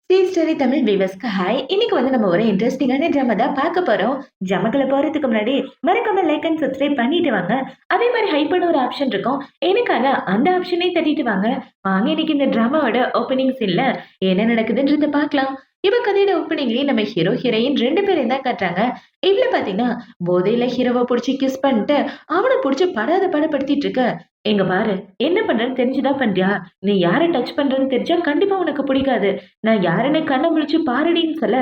Story Tamil வியூவர்ஸ்க்கு hi. இன்னைக்கு நம்ம ஒரு இன்ட்ரெஸ்டிங்கான ட்ராமா தான் பார்க்க போறோம். ட்ராமாக்குள்ள போறதுக்கு முன்னாடி மறக்காம லைக் அண்ட் சப்ஸ்கிரைப் பண்ணிட்டு வாங்க. அதே மாதிரி ஹைப்னு ஒரு ஆப்ஷன் இருக்கும். எனக்காக அந்த ஆப்ஷனையும் தட்டிட்டு வாங்க. வாங்க இன்னைக்கு இந்த ட்ராமாவோட ஓப்பனிங் சீன்ல என்ன நடக்குதுன்றத பார்க்கலாம். இவ கதையோட ஓப்பனிங்லயே நம்ம ஹீரோ ஹீரோயின் 2 பேரையும் தான் காட்டுறாங்க. இவ்ள பாத்தீங்கன்னா போதையில ஹீரோவை புடிச்சு கிஸ் பண்ணிட்டு அவனை புடிச்சு படாத பாடுபடுத்திட்டு இருக்க. எங்க பாரு, என்ன பண்றேன்னு தெரிஞ்சுதான் பண்றியா? நீ யார டச் பண்றன்னு தெரிஞ்சா கண்டிப்பா உனக்கு பிடிக்காது. நான் யாருன்னு கண்ண முழிச்சு பாருடின்னு சொல்ல,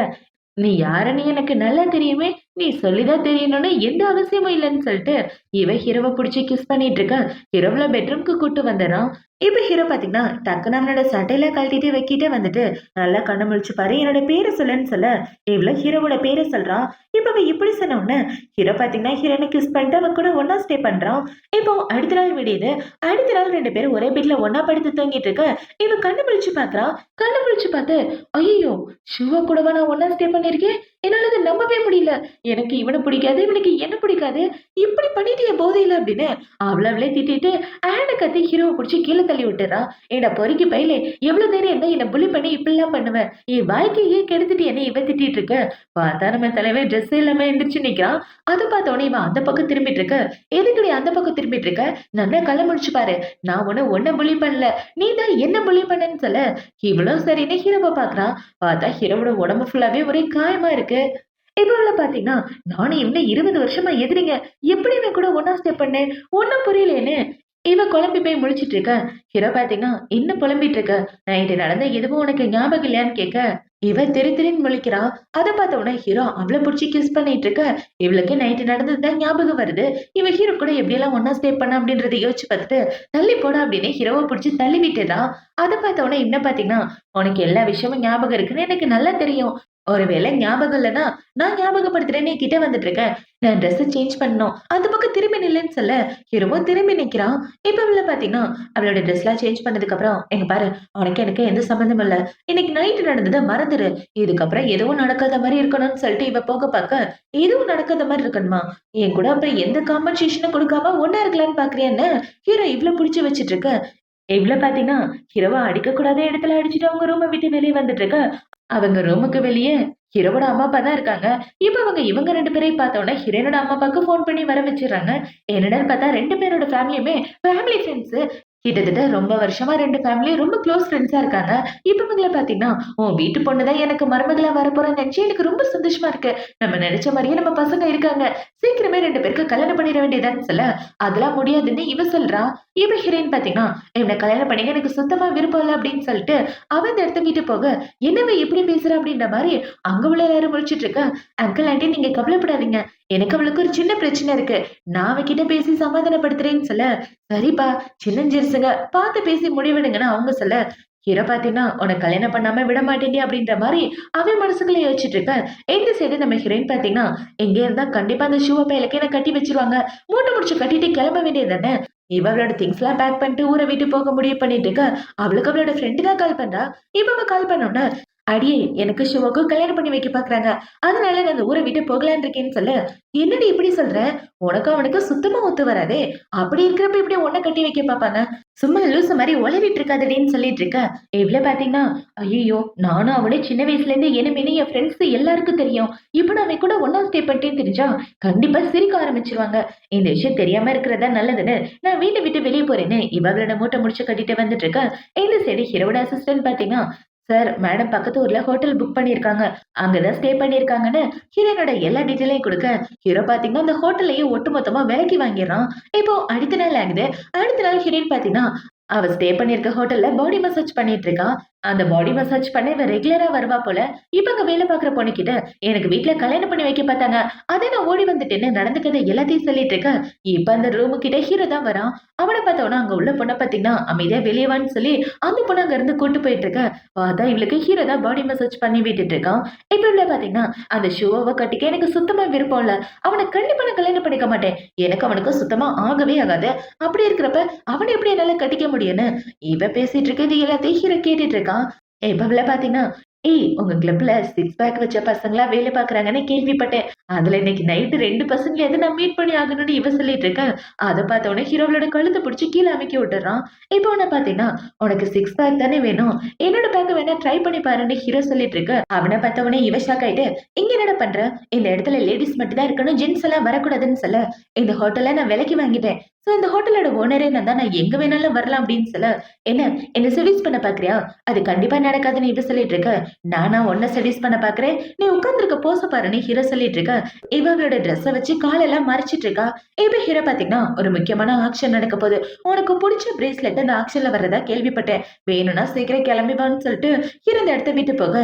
நீ யாருன்னு எனக்கு நல்லா தெரியுமே! நீ சொல்லிதான் தெரியணும்னு எந்த அவசியமும் இல்லன்னு சொல்லிட்டு, இவ ஹீரோவ புடிச்சு கிஸ் பண்ணிட்டு இருக்க. ஹீரோவ பெட்ரூம்க்கு கூட்டு வந்துர்றான். இப்ப ஹீரோ பாத்தீங்கன்னா, டக்குனு அவனோட சட்டையெல்லாம் கழட்டிட்டு வைக்கிட்டே வந்துட்டு, நல்லா கண்ண முழிச்சு பாரு, என்னோட பேர சொல்லுன்னு சொல்ல, இவளும் ஹீரோவோட பேர சொல்றான். இப்ப அவ இப்படி சொன்ன உடனே, ஹீரோ பாத்தீங்கன்னா ஹீரோயின கிஸ் பண்ணிட்டு அவ கூட ஒண்ணா ஸ்டே பண்றான். இப்போ அடுத்த நாள் விடியுது. அடுத்த நாள் 2 பேரும் ஒரே பெட்ல ஒண்ணா படுத்து தூங்கிட்டு இருக்க, இவ கண்ணு முழிச்சு பாக்குறா. கண்ணு முழிச்சு பார்த்து, ஐயய்யோ! சிவா கூடவா நான் ஒண்ணா ஸ்டே பண்ணியிருக்கேன்? என்னால அத நம்பவே முடியல. எனக்கு இவன பிடிக்காது, இவனுக்கு என்ன பிடிக்காது. இப்படி பண்ணிட்டியே போதையில அப்படின்னு அவளே திட்டிட்டு ஆன கத்தி ஹீரோவ புடிச்சு கீழ தள்ளி விட்டுறா. ஏன்டா பொறுக்கி பயலே! எவ்வளவு தைரியம் இருந்தா என்ன புல்லி பண்ணி இப்படிலாம் பண்ணுவ? என் வாழ்க்கையே கெடுத்துட்டு என்ன இவ திட்டிட்டு இருக்க? பார்த்தா நம்ம தலைவன் ட்ரெஸ் இல்லாம எந்திரிச்சு நிக்கிறான். அத பார்த்த உடனே இவன் அந்த பக்கம் திரும்பிட்டு இருக்க. எதுக்குடி அந்த பக்கம் திரும்பிட்டு இருக்க? நல்லா கண்ண முழிச்சு பாரு. நான் உன்ன புல்லி பண்ணல. நீ தான் என்ன புல்லி பண்ணன்னு சொல்ல, இவளும் சரின்னு ஹீரோவ பாக்குறா. பார்த்தா ஹீரோவோட உடம்பு ஃபுல்லாவே ஒரே காயமா இருக்கு. இப்போ உள்ள பாத்தீங்கன்னா, நானும் இவனும் 20 வருஷமா எதிரிங்க. எப்படி இவன் கூட ஒண்ணா ஸ்டே பண்ணேன்? ஒண்ணும் புரியலையேன்னு இவ குழம்பி போய் முழிச்சிட்டு இருக்க. ஹீரோ பாத்தீங்கன்னா, என்ன புலம்பிட்டு இருக்க? நைட்டு நடந்த எதுவும் உனக்கு ஞாபகம் இல்லையான்னு கேட்க, இவ திரு திருன்னு முழிக்கிறா. அத பார்த்த உடனே ஹீரோ அவள புடிச்சு கிஸ் பண்ணிட்டு இருக்க. இவளுக்கு நைட்டு நடந்ததுதான் ஞாபகம் வருது. இவ ஹீரோ கூட எப்படியெல்லாம் ஒண்ணா ஸ்டே பண்ண அப்படின்றத யோசிச்சு பார்த்துட்டு, தள்ளி போடா அப்படின்னு ஹீரோவ புடிச்சு தள்ளி விட்டுறா. அத பார்த்த உடனே என்ன பாத்தீங்கன்னா, உனக்கு எல்லா விஷயமும் ஞாபகம் இருக்குன்னு எனக்கு நல்லா தெரியும். ஒருவேளை ஞாபகம் இல்லன்னா, நான் ஞாபகப்படுத்துறேன்னு என்கிட்ட வந்துட்டு இருக்க. நான் ட்ரெஸ் சேஞ்ச் பண்ணணும். அந்த பக்கம் திரும்பி நில்லுன்னு சொல்ல, ஹீரோவும் திரும்பி நிக்கிறான். இப்ப இவள பாத்தீங்கன்னா, அவளோட ட்ரெஸ்லாம் சேஞ்ச் பண்ணதுக்கு அப்புறம், "இங்க பாரு, உனக்கு எனக்கு எந்த சம்மந்தமும் இல்ல. இன்னைக்கு நைட் நடந்தத மறந்துரு. இதுக்கப்புறம் எதுவும் நடக்காத மாரி இருக்கணும்னு" சொல்லிட்டு இவ போக பாக்க, எதுவும் நடக்காத மாரி இருக்கணுமா? என் கூட அப்புறம் எந்த காம்பன்சேஷனும் குடுக்காம ஒண்ணா இருக்கலாம்னு பாக்குறியான்னு, ஹீரோ இவ்ளோ புடிச்சு வச்சுட்டு இருக்க. இவ்ள பாத்தீங்கன்னா, ஹீரோவ அடிக்கக்கூடாத இடத்துல அடிச்சுட்டு அவங்க ரூம விட்டு வெளிய வந்துட்டு இருக்க. அவங்க ரூமுக்கு வெளியே ஹீரோவோட அம்மா அப்பா தான் இருக்காங்க. இப்ப இவங்க 2 பேரையும் பார்த்தோனே ஹீரோயினோட அம்மா அப்பாவுக்கு ஃபோன் பண்ணி வர வச்சுர்றாங்க. என்னடான்னு பார்த்தா 2 பேரோட ஃபேமிலியுமே ஃபேமிலி ஃப்ரெண்ட்ஸ். கிட்டத்தட்ட ரொம்ப வருஷமா 2 ஃபேமிலியும் ரொம்ப க்ளோஸ் ஃப்ரெண்ட்ஸா இருக்காங்க. இப்ப இவங்கள பார்த்தீங்கன்னா, உன் வீட்டு பொண்ணு தான் எனக்கு மருமகளா வரப்போறான்னு நெனச்சு எனக்கு ரொம்ப சந்தோஷமா இருக்கு. நம்ம நெனச்ச மாரியே நம்ம பசங்க இருக்காங்க. சீக்கிரமே 2 பேருக்கு கல்யாணம் பண்ணிட வேண்டியதான்னு சொல்ல, அதெல்லாம் முடியாதுன்னு இவ சொல்றா. இவ ஹீரோயின் பார்த்தீங்கன்னா, இவன கல்யாணம் பண்ணிக்க எனக்கு சுத்தமா விருப்பம் இல்ல அப்படின்னு சொல்லிட்டு, அவ அந்த இடத்த விட்டு போக, என்னவ இப்படி பேசுறா அப்படின்ற மாரி அங்க உள்ள எல்லாரும் முழிச்சுட்டு இருக்க. அங்கிள் ஆன்ட்டி நீங்க கவலைப்படாதீங்க. எனக்கு அவளுக்கு ஒரு சின்ன பிரச்சனை இருக்கு. நான் அவகிட்ட பேசி சமாதானப்படுத்துறேன்னு சொல்ல, சரிப்பா சின்னஞ்சிறுசுங்க பார்த்து பேசி முடிவெடுங்கன்னு அவங்க சொல்ல, ஹீரோ பாத்தீங்கன்னா உனக்கு கல்யாணம் பண்ணாம விட மாட்டேன்டி அப்படின்ற மாரி அவன் மனசுக்குள்ள யோசிச்சுட்டு இருக்க. இந்த சைடு நம்ம ஹீரோயின் பாத்தீங்கன்னா, எங்க இருந்தா கண்டிப்பா அந்த ஷூவ பையலுக்கு என்ன கட்டி வச்சிருவாங்க. மூட்டை முடிச்சு கட்டிட்டு கிளம்ப வேண்டியது தானே. இவளோட திங்ஸ் எல்லாம் பேக் பண்ணிட்டு ஊரை விட்டு போக முடிவு பண்ணிட்டு இருக்க. அவளுக்கு அவளோட ஃப்ரெண்டு தான் கால் பண்றா. இப்ப அவ கால் பண்ணோம்னா, அடியே எனக்கு சிவாக்கும் கல்யாணம் பண்ணி வைக்க பாக்குறாங்க. அதனால நான் அந்த ஊரை விட்டு போகலான்னு இருக்கேன்னு சொல்ல, என்னடி இப்படி சொல்ற? உனக்கும் அவனுக்கும் சுத்தமா ஒத்து வராதே. அப்படி இருக்கிறப்ப இப்படி உன்னை கட்டி வைக்க பாப்பாங்க. சும்மா லூசு மாதிரி உளறிட்டு இருக்காதடின்னு சொல்லிட்டு இருக்க. இவ்ள பாத்தீங்கன்னா, ஐயோ நானும் அவளே சின்ன வயசுல இருந்து இனிமேனு என் ஃப்ரெண்ட்ஸ் எல்லாருக்கும் தெரியும். இப்ப நான் அவன் கூட ஒன்னா ஸ்டே பண்ணிட்டேன்னு தெரிஞ்சா கண்டிப்பா சிரிக்க ஆரம்பிச்சிருவாங்க. இந்த விஷயம் தெரியாம இருக்கிறதா நல்லதுன்னு நான் வீட்டை விட்டு வெளியே போறேன்னு இவங்களோட மூட்டை முடிச்சு கட்டிட்டு வந்துட்டு இருக்க. இந்த சைடு ஹீரோட அசிஸ்டன்ட் பாத்தீங்கன்னா, சார் மேடம் பக்கத்து ஊர்ல ஹோட்டல் புக் பண்ணியிருக்காங்க. அங்கதான் ஸ்டே பண்ணியிருக்காங்கன்னு ஹீரோனோட எல்லா டீட்டெயிலையும் கொடுக்க, ஹீரோ பாத்தீங்கன்னா அந்த ஹோட்டல்லையே ஒட்டுமொத்தமா விலைக்கு வாங்கிடுறான். இப்போ அடுத்த நாள் ஆகுது. அடுத்த நாள் ஹீரோயின் பாத்தீங்கன்னா, அவ ஸ்டே பண்ணியிருக்க ஹோட்டல்ல பாடி மசாஜ் பண்ணிட்டு இருக்கா. அந்த பாடி மசாஜ் பண்ண இவ ரெகுலரா வருவா போல. இப்ப அங்க வேலை பாக்குற பொண்ணுகிட்ட, எனக்கு வீட்ல கல்யாணம் பண்ணி வைக்க பார்த்தாங்க. அதே நான் ஓடி வந்துட்டேன்னு நடந்துக்கத எல்லாத்தையும் சொல்லிட்டு இருக்க. இப்ப அந்த ரூமு கிட்ட ஹீரோ தான் வரான். அவன பார்த்தோன்னா அங்க உள்ள பொண்ண பாத்தீங்கன்னா, அமைதியா வெளிய வான்னு சொல்லி அந்த பொண்ணு அங்க இருந்து கூட்டு போயிட்டு இருக்க. பார்த்தா இவளுக்கு ஹீரோ தான் பாடி மசாஜ் பண்ணி விட்டுட்டு இருக்கான். இப்ப இவள பாத்தீங்கன்னா, அந்த ஷூவ கட்டிக்க எனக்கு சுத்தமா விருப்பம் இல்ல. அவன கண்டிப்பா நான் கல்யாணம் பண்ணிக்க மாட்டேன். எனக்கு அவனுக்கு சுத்தமா ஆகவே ஆகாது. அப்படி இருக்கிறப்ப அவன எப்படி என்னால கட்டிக்க முடியும்னு இவ பேசிட்டு இருக்கிறது எல்லாத்தையும் ஹீரோ கேட்டுட்டு இருக்கான். இப்ப இவள பாத்தீங்கன்னா, ஏய் உங்க கிளப்ல சிக்ஸ் பேக் வச்ச பசங்களா வேலை பாக்குறாங்கன்னு கேள்விப்பட்டேன். அதுல இன்னைக்கு நைட்டு 2 பசங்களையாவது நான் மீட் பண்ணி ஆகணும்னு இவ சொல்லிட்டு இருக்கா. அத பார்த்த உடனே ஹீரோவோட கழுத்த பிடிச்சு கீழ அமுக்கி விட்டுறான். இப்போ உன்ன பார்த்தீங்கன்னா, "உனக்கு சிக்ஸ் பேக் தானே வேணும். என்னோட பேக்க வேணா ட்ரை பண்ணி பாருன்னு" ஹீரோ சொல்லிட்டு இருக்க. அவன பார்த்த உடனே இவ ஷாக் ஆயிட்டு, "இங்க என்னடா பண்ற? இந்த இடத்துல லேடீஸ் மட்டும் தான் இருக்கணும். ஜென்ட்ஸ் எல்லாம் வரக்கூடாதுன்னு சொல்ல, இந்த ஹோட்டல்ல நான் விலைக்கு வாங்கிட்டேன். சோ இந்த ஹோட்டலோட ஓனரே நான் தான். நான் எங்க வேணாலும் வரலாம் அப்படின்னு சொல்ல, என்ன என்ன செடியூஸ் பண்ண பார்க்கறியா? அது கண்டிப்பா நடக்காதுன்னு இவ சொல்லிட்டு இருக்க. நானா உன்ன செடியூஸ் பண்ண பார்க்கிறேன். நீ உட்கார்ந்திருக்க போஸ பாருன்னு ஹீரோ சொல்லிட்டு இருக்க. இவ அவளோட ட்ரெஸ்ஸ வச்சு காலெல்லாம் மறைச்சிட்டு இருக்கா. இப்ப ஹீரோ பாத்தீங்கன்னா, ஒரு முக்கியமான ஆக்ஷன் நடக்க போகுது. உனக்கு புடிச்ச பிரேஸ்லெட் அந்த ஆக்ஷன்ல வர்றதா கேள்விப்பட்டேன். வேணும்னா சீக்கிரம் கிளம்பி வான்னு சொல்லிட்டு ஹீரோ இந்த இடத்த விட்டு போக,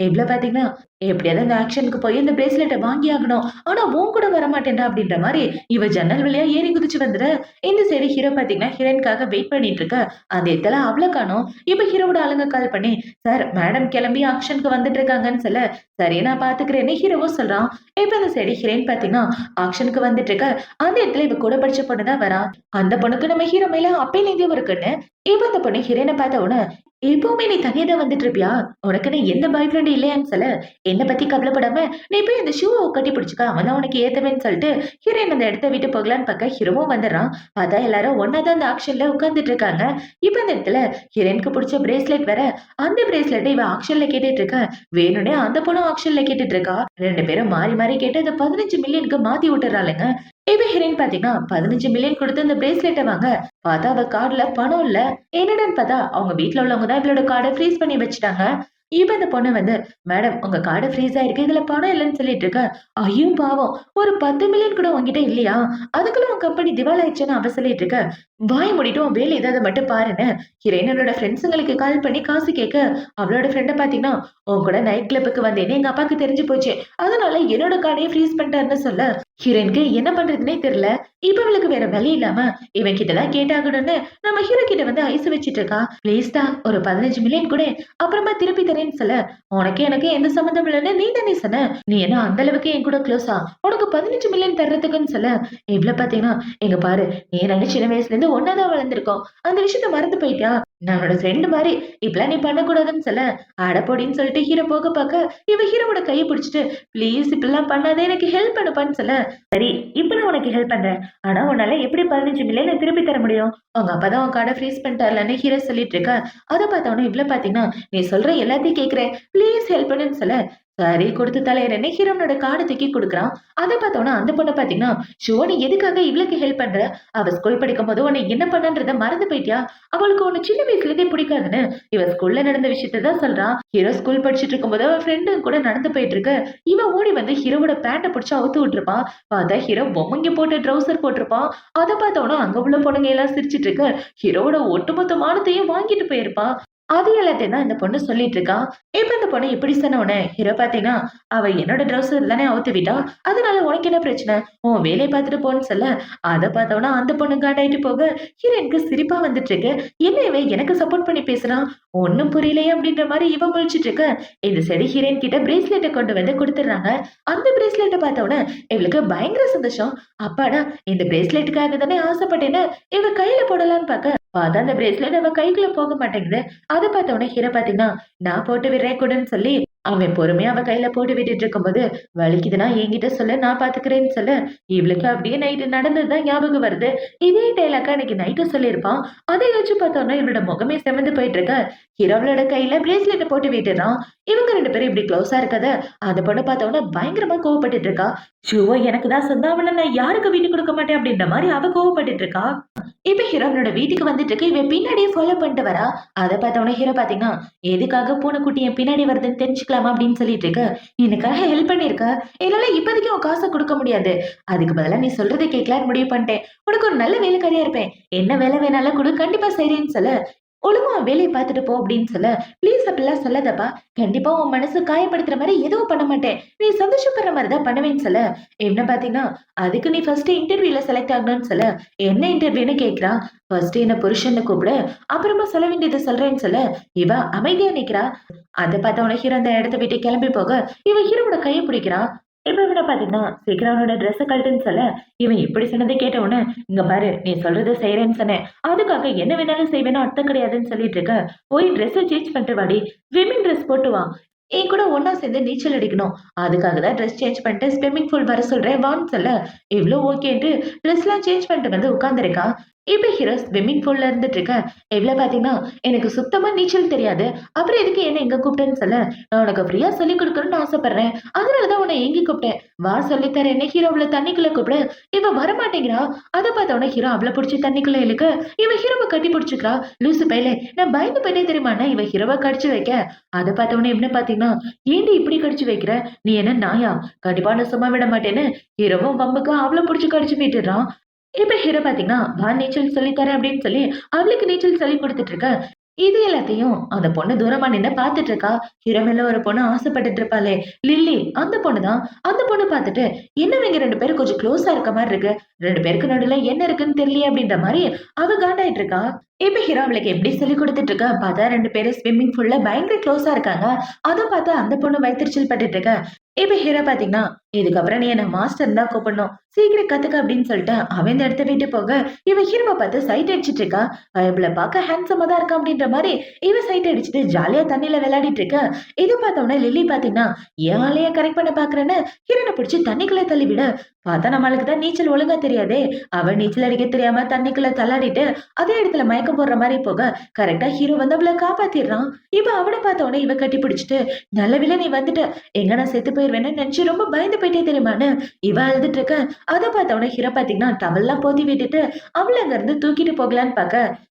இவ்ளோ பாத்தீங்கன்னா, எப்படியாவது அந்த ஆக்ஷனுக்கு போய் இந்த பிரேஸ்லெட்ட வாங்கி ஆகணும். ஆனா உன் கூட வரமாட்டேன்டா அப்படின்ற மாரி இவ ஜன்னல் வழியா ஏறி குதிச்சு வந்துட, இந்த சைடு ஹீரோ பாத்தீங்கன்னா ஹீரோயின்காக வெயிட் பண்ணிட்டு இருக்க. அந்த இடத்துல அவள காணோம். இப்ப ஹீரோவோட ஆளுங்க கால் பண்ணி, "சார் மேடம் கிளம்பி ஆக்ஷனுக்கு வந்துட்டு இருக்காங்கன்னு" சொல்ல, "சரி நான் பாத்துக்கிறேன்னு" ஹீரோவும் சொல்றான். இப்ப அந்த சைடு ஹீரோயின் பாத்தீங்கன்னா ஆக்ஷனுக்கு வந்துட்டு இருக்க. அந்த இடத்துல இவ கூட படிச்ச பொண்ணு தான் வரா. அந்த பொண்ணுக்கு நம்ம ஹீரோ மேல அப்பையிலேருந்தே ஒரு கண்ணு. இப்ப அந்த பொண்ணு ஹீரோயின பார்த்த உடனே, "எப்பவுமே நீ தனியா தான் வந்துட்டு இருப்பியா? உனக்குன்னு எந்த பாய் ஃப்ரெண்ட் இல்லையான்னு" சொல்ல, "என்ன பத்தி கவலைப்படாம நீ போய் அந்த ஷூவ கட்டி பிடிச்சுக்க. அவன் தான் உனக்கு ஏத்தவன்னு" சொல்லிட்டு ஹீரோயின் அந்த இடத்த விட்டு போகலான்னு பார்க்க ஹீரோவும் வந்துடுறான். பார்த்தா எல்லாரும் ஒண்ணா தான் அந்த ஆக்ஷன்ல உட்கார்ந்துட்டு இருக்காங்க. இப்ப அந்த இடத்துல ஹீரோயினுக்கு பிடிச்ச பிரேஸ்லெட் வேற. அந்த பிரேஸ்லெட்ட இவ ஆக்ஷன்ல கேட்டுட்டு இருக்க. வேணும்னே அந்த பொண்ணும் ஆக்ஷன்ல கேட்டுட்டு இருக்கா. 2 பேரும் மாறி மாறி கேட்டு அத 15 மில்லியனுக்கு மாத்தி விட்டுறாளுங்க. இப்ப ஹீரோயின் பாத்தீங்கன்னா 15 மில்லியன் கொடுத்து அந்த பிரேஸ்லெட்ட வாங்க. பார்த்தா அவ கார்டுல பணம் இல்ல. என்னடான்னு பார்த்தா அவங்க வீட்ல உள்ளவங்க தான் இவளோட கார்ட ஃப்ரீஸ் பண்ணி வச்சுட்டாங்க. இப்ப இந்த பொண்ணு வந்து, "மேடம் உங்க கார்டு ஃப்ரீஸ் ஆயிருக்கு. இதுல பணம் இல்லன்னு" சொல்லிட்டு இருக்க. ஐயோ பாவம்! ஒரு 10 மில்லியன் கூட உன்கிட்ட இல்லையா? அதுக்குள்ள உன் கம்பெனி திவால் ஆயிடுச்சுன்னு அவ சொல்லிட்டு இருக்க. வாய மூடிட்டு உன் வேலை ஏதாவது மட்டும் பாருன்னு ஹீரோயினோட ஃப்ரெண்ட்ஸுங்களுக்கு கால் பண்ணி காசு கேட்க, அவளோட ஃப்ரெண்ட பாத்தீங்கன்னா, "உன் கூட நைட் கிளப்புக்கு வந்தேன்னு எங்க அப்பாக்கு தெரிஞ்சு போச்சு. அதனால என்னோட கார்டையும் ஃப்ரீஸ் பண்ணிட்டாருன்னு" சொல்ல, ஹீரோயினுக்கு என்ன பண்றதுன்னே தெரியல. இப்ப இவளுக்கு வேற வழி இல்லாம இவன் கிட்ட தான் கேட்டாகணும்னு நம்ம ஹீரோ கிட்ட வந்து ஐஸ் வச்சிட்டு இருக்கா. "ப்ளீஸ்டா ஒரு 15 மில்லியன் குடு. அப்புறமா திருப்பி தரேன்னு" சொல்ல, "உனக்கு எனக்கு எந்த சம்மந்தம் இல்லன்னு நீ தானே சொன்ன. நீ என்ன அந்த அளவுக்கு என் கூட க்ளோஸா? உனக்கு 15 மில்லியன் தர்றதுக்குன்னு" சொல்ல, இவ்ளோ பாத்தீங்கன்னா, "இங்க பாரு நீ நாங்க சின்ன வயசுல இருந்து ஒண்ணா தான் வளர்ந்துருக்கோம். அந்த விஷயத்த மறந்து போயிட்டியா? நான் உன்னோட ஃப்ரெண்ட் மாரி. இப்படிலாம் நீ பண்ணக்கூடாதுன்னு" சொல்ல, அட போடின்னு சொல்லிட்டு ஹீரோ போக பாக்க, இவ ஹீரோவோட கைய பிடிச்சுட்டு, "ப்ளீஸ் இப்படிலாம் பண்ணாத. எனக்கு ஹெல்ப் பண்ணுப்பான்னு" சொல்ல, "சரி இப்ப நான் உனக்கு ஹெல்ப் பண்றேன். ஆனா உன்னால எப்படி 15 மில்லியன் திருப்பி தர முடியும்? உங்க அப்பா தான் உன் கார்ட ஃப்ரீஸ் பண்ணிட்டார்லன்னு" ஹீரோ சொல்லிட்டு இருக்க. அத பார்த்தவொன்னே இவ்ளோ பாத்தீங்கன்னா, "நீ சொல்ற எல்லாத்தையும் கேட்கிறேன். ப்ளீஸ் ஹெல்ப் பண்ணுன்னு" சொல்ல, சரி கொடுத்து தலையறேன்னு ஹீரோனோட கார்ட தூக்கி குடுக்குறான். அத பார்த்தோன்னா அந்த பொண்ணு பாத்தீங்கன்னா, "ஷோ நீ எதுக்காக இவளுக்கு ஹெல்ப் பண்ற? அவ ஸ்கூல் படிக்கும்போது உன்னை என்ன பண்ணன்றத மறந்து போயிட்டியா? அவளுக்கு உன்ன சின்ன வயசுல இருந்தே பிடிக்காதுன்னு" இவ ஸ்கூல்ல நடந்த விஷயத்த தான் சொல்றான். ஹீரோ ஸ்கூல் படிச்சுட்டு இருக்கும்போது அவன் ஃப்ரெண்டு கூட நடந்து போயிட்டு இருக்கு. இவன் ஓடி வந்து ஹீரோவோட பேண்ட்ட புடிச்சு அவுத்து விட்டுருப்பான். பார்த்தா ஹீரோ பொம்மைங்க போட்டு ட்ரவுசர் போட்டிருப்பான். அத பார்த்தோன்னா அங்க உள்ள பொண்ணுங்க எல்லாம் சிரிச்சுட்டு இருக்கு. ஹீரோவோட ஒட்டுமொத்த மானத்தையும் வாங்கிட்டு போயிருப்பான். அது எல்லாத்தையும் தான் இந்த பொண்ணு சொல்லிட்டு இருக்கா. இப்ப இந்த பொண்ணு இப்படி சொன்ன உடனே ஹீரோ பார்த்தீங்கன்னா, "அவ என்னோட ட்ரவுசர் தானே அவுத்து விட்டா. அதனால உனக்கு என்ன பிரச்சனை? உன் வேலைய பார்த்துட்டு போன்னு" சொல்ல, அத பார்த்தோன்னா அந்த பொண்ணு காண்டாயிட்டு போக, ஹீரோயினுக்கு சிரிப்பா வந்துட்டு இருக்கு. என்ன இவன் எனக்கு சப்போர்ட் பண்ணி பேசுறான்? ஒண்ணும் புரியலையே அப்படின்ற மாரி இவ முழிச்சுட்டு இருக்க. இந்த சைடு ஹீரோயின் கிட்ட பிரேஸ்லெட்ட கொண்டு வந்து குடுத்துடுறாங்க. அந்த பிரேஸ்லெட்ட பார்த்த உடனே இவளுக்கு பயங்கர சந்தோஷம். அப்பாடா! இந்த பிரேஸ்லெட்டுக்காக தானே ஆசைப்பட்டேன்னு இவ கையில போடலான்னு பார்க்க, பார்த்தா அந்த பிரேஸ்லெட் அவ கைக்குள்ள போக மாட்டேங்குது. அத பார்த்த உடனே ஹீரோ பார்த்தீங்கன்னா, "நான் போட்டு விடுறேன் குடுன்னு" சொல்லி அவன் பொறுமையா அவ கையில போட்டு விட்டுட்டு இருக்கும்போது, "வலிக்குதுன்னா என்கிட்ட சொல்லு நான் பார்த்துக்கிறேன்னு" சொல்ல, இவளுக்கு அப்படியே நைட்டு நடந்தது தான் ஞாபகம் வருது. இதே டயலாக்க அன்னைக்கு நைட்டு சொல்லியிருப்பான். அத யோசிச்சு பார்த்தோம்னா இவளோட முகமே சிவந்து போயிட்டு இருக்க. ஹீரோ அவளோட கையில பிரேஸ்லெட்ட போட்டு விட்டுறான். இவங்க 2 பேரும் இப்படி க்ளோஸா இருக்கத அந்த பொண்ணு பார்த்த உடனே பயங்கரமா கோவப்பட்டுட்டு இருக்கா. "ஷூவ எனக்கு தான் சொந்தம். அவன நான் யாருக்கு விட்டு குடுக்க மாட்டேன்" அப்படின்ற மாரி அவ கோவப்பட்டுட்டு இருக்கா. இப்ப ஹீரோ அவனோட வீட்டுக்கு வந்துட்டு இருக்கு. இவன் பின்னாடியே ஃபாலோ பண்ணிட்டு வரா. அத பார்த்தவொன்னே ஹீரோ பார்த்தீங்கன்னா, "எதுக்காக பூனைக்குட்டி என் பின்னாடி வருதுன்னு தெரிஞ்சுக்கலாமா?" அப்படின்னு சொல்லிட்டு இருக்கு. "எனக்காக ஹெல்ப் பண்ணியிருக்க. என்னால இப்போதைக்கு உன் காச குடுக்க முடியாது. அதுக்கு பதிலா நீ சொல்றத கேட்கலான்னு முடிவு பண்ணிட்டேன். உனக்கு ஒரு நல்ல வேலைக்காரியா இருப்பேன். என்ன வேலை வேணாலும் குடு. கண்டிப்பா செய்றேன்னு" சொல்ல, "ஒழுங்கா உன் வேலைய பார்த்துட்டு போ" அப்படின்னு சொல்ல, "ப்ளீஸ் அப்படிலாம் சொல்லாதப்பா. கண்டிப்பா உன் மனச காயப்படுத்துற மாரி எதுவும் பண்ண மாட்டேன். நீ சந்தோஷப்படுற மாரி தான் பண்ணுவேன்னு" சொல்ல, என்ன பார்த்தீங்கன்னா, "அதுக்கு நீ ஃபர்ஸ்ட் இன்டர்வியூல செலக்ட் ஆகணும்னு" சொல்ல, என்ன இன்டர்வியூன்னு கேட்கிறா. "ஃபர்ஸ்ட் என்ன புருஷன்னு கூப்பிடு. அப்புறமா சொல்ல வேண்டியத சொல்றேன்னு" சொல்ல, இவ அமைதியா நிக்கிறா. அத பார்த்த உடனே ஹீரோ அந்த இடத்த விட்டு கிளம்பி போக, இவன் ஹீரோவோட கைய பிடிக்கிறான். இப்ப இவன பார்த்தீங்கன்னா, "சீக்கிரம் அவனோட ட்ரெஸ்ஸ கழட்டுன்னு" சொல்ல, இவன் இப்படி சொன்னத கேட்ட உடனே, "இங்க பாரு நீ சொல்றத செய்றேன்னு சொன்னேன். அதுக்காக என்ன வேணாலும் செய்வேன்னு அர்த்தம் கிடையாதுன்னு" சொல்லிட்டு இருக்க. "போய் ட்ரெஸ்ஸ சேஞ்ச் பண்ணிட்டு வாடி. விமென் ட்ரெஸ் போட்டு வா." என் கூட ஒண்ணா சேர்ந்து நீச்சல் அடிக்கணும். அதுக்காக தான் ட்ரெஸ் சேஞ்ச் பண்ணிட்டு ஸ்விம்மிங் பூல் வர சொல்றேன் வான்னு சொல்ல, இவ்ளோ ஓகேன்ட்டு ட்ரெஸ்லாம் சேஞ்ச் பண்ணிட்டு வந்து உட்கார்ந்திருக்கா. இப்ப ஹீரோ ஸ்விம்மிங் பூல்ல இருந்துட்டு இருக்க. இவ்ள பாத்தீங்கன்னா, "எனக்கு சுத்தமா நீச்சல் தெரியாது. அப்புறம் எதுக்கு என்ன இங்க கூப்பிட்டேன்னு சொல்ல, நான் உனக்கு ஃப்ரீயா சொல்லிக் குடுக்கணும்னு ஆசைப்படுறேன். அதனால தான் உன்ன இங்க கூப்பிட்டேன். வா சொல்லி தரேன்னு" ஹீரோ அவள தண்ணிக்குள்ள கூப்பிட, இவ வரமாட்டேங்கிறா. அத பார்த்த உடனே ஹீரோ அவள புடிச்சு தண்ணிக்குள்ள இழுக்க, இவ ஹீரோவ கட்டி புடிச்சுக்கிறா. "லூசு பயலே! நான் பயந்து போயிட்டேன் தெரியுமான்னு" இவ ஹீரோவ கடிச்சு வைக்க, அத பார்த்த உடனே இவன பாத்தீங்கன்னா, "ஏன்டி இப்படி கடிச்சு வைக்கிற? நீ என்ன நாயா? கண்டிப்பா நான் சும்மா விட மாட்டேன்னு" ஹீரோவும் வம்புக்கு அவள புடிச்சு கடிச்சு விட்டுடுறான். இப்ப ஹீரோ பாத்தீங்கன்னா, "வா நீச்சல் சொல்லி தரேன்" அப்படின்னு சொல்லி அவளுக்கு நீச்சல் சொல்லிக் குடுத்துட்டு இருக்க. இது எல்லாத்தையும் அந்த பொண்ணு தூரமா நின்னு பாத்துட்டு இருக்கா. ஹீரோ மேல ஒரு பொண்ணு ஆசைப்பட்டுட்டு இருப்பாளே, லில்லி அந்த பொண்ணு தான். அந்த பொண்ணு பாத்துட்டு, "என்ன இவங்க 2 பேரும் கொஞ்சம் க்ளோஸா இருக்க மாரி இருக்கு. 2 பேருக்கு நடுவுல என்ன இருக்குன்னு தெரியலையே" அப்படின்ற மாரி அவ காண்டாயிட்டு இருக்கா. இப்ப ஹீரோ அவளுக்கு எப்படி சொல்லிக் குடுத்துட்டு இருக்கா. பார்த்தா 2 பேரும் ஸ்விம்மிங் பூல்ல பயங்கர க்ளோஸா இருக்காங்க. அத பாத்து அந்த பொண்ணு வயித்தெரிச்சல் பட்டுட்டு இருக்க. இப்ப ஹீரோ பாத்தீங்கன்னா, "இதுக்கப்புறம் நீ என்ன மாஸ்டர்ன்னு தான் கூப்பிடணும். சீக்கிரம் கத்துக்க" அப்படின்னு சொல்லிட்டு அவன் இந்த இடத்த விட்டு போக, இவ ஹீரோவ பாத்து சைட் அடிச்சிட்டு இருக்கா. இவள பாக்க ஹேண்ட்ஸமா தான் இருக்கா அப்படின்ற மாரி இவ சைட் அடிச்சுட்டு ஜாலியா தண்ணியில விளையாடிட்டு இருக்க. இத பார்த்த உடனே லில்லி பாத்தீங்கன்னா, "என் ஆளைய கரெக்ட் பண்ண பாக்குறேன்னு" ஹீரோன பிடிச்சு தண்ணிக்குள்ள தள்ளி விட, பார்த்தா நம்மளுக்கு தான் நீச்சல் ஒழுங்கா தெரியாதே. அவ நீச்சல் அடிக்க தெரியாம தண்ணிக்குள்ள தள்ளாடிட்டு அதே இடத்துல மயக்கம் போடுற மாரி போக, கரெக்ட்டா ஹீரோ வந்து அவள காப்பாத்திடுறான். இப்ப அவன பார்த்த உடனே இவ கட்டி பிடிச்சுட்டு, "நல்ல வேளை நீ வந்துட்ட. எங்க நான் செத்து போயிருவேன்னு நெனச்சு ரொம்ப பயந்து போயிட்டே தெரியுமான்னு" இவ அழுதுட்டு இருக்க. அத பார்த்த உடனே ஹீரோ பாத்தீங்கன்னா, டவல்லாம் போத்தி விட்டுட்டு அவள அங்கிருந்து தூக்கிட்டு போகலான்னு பாக்க,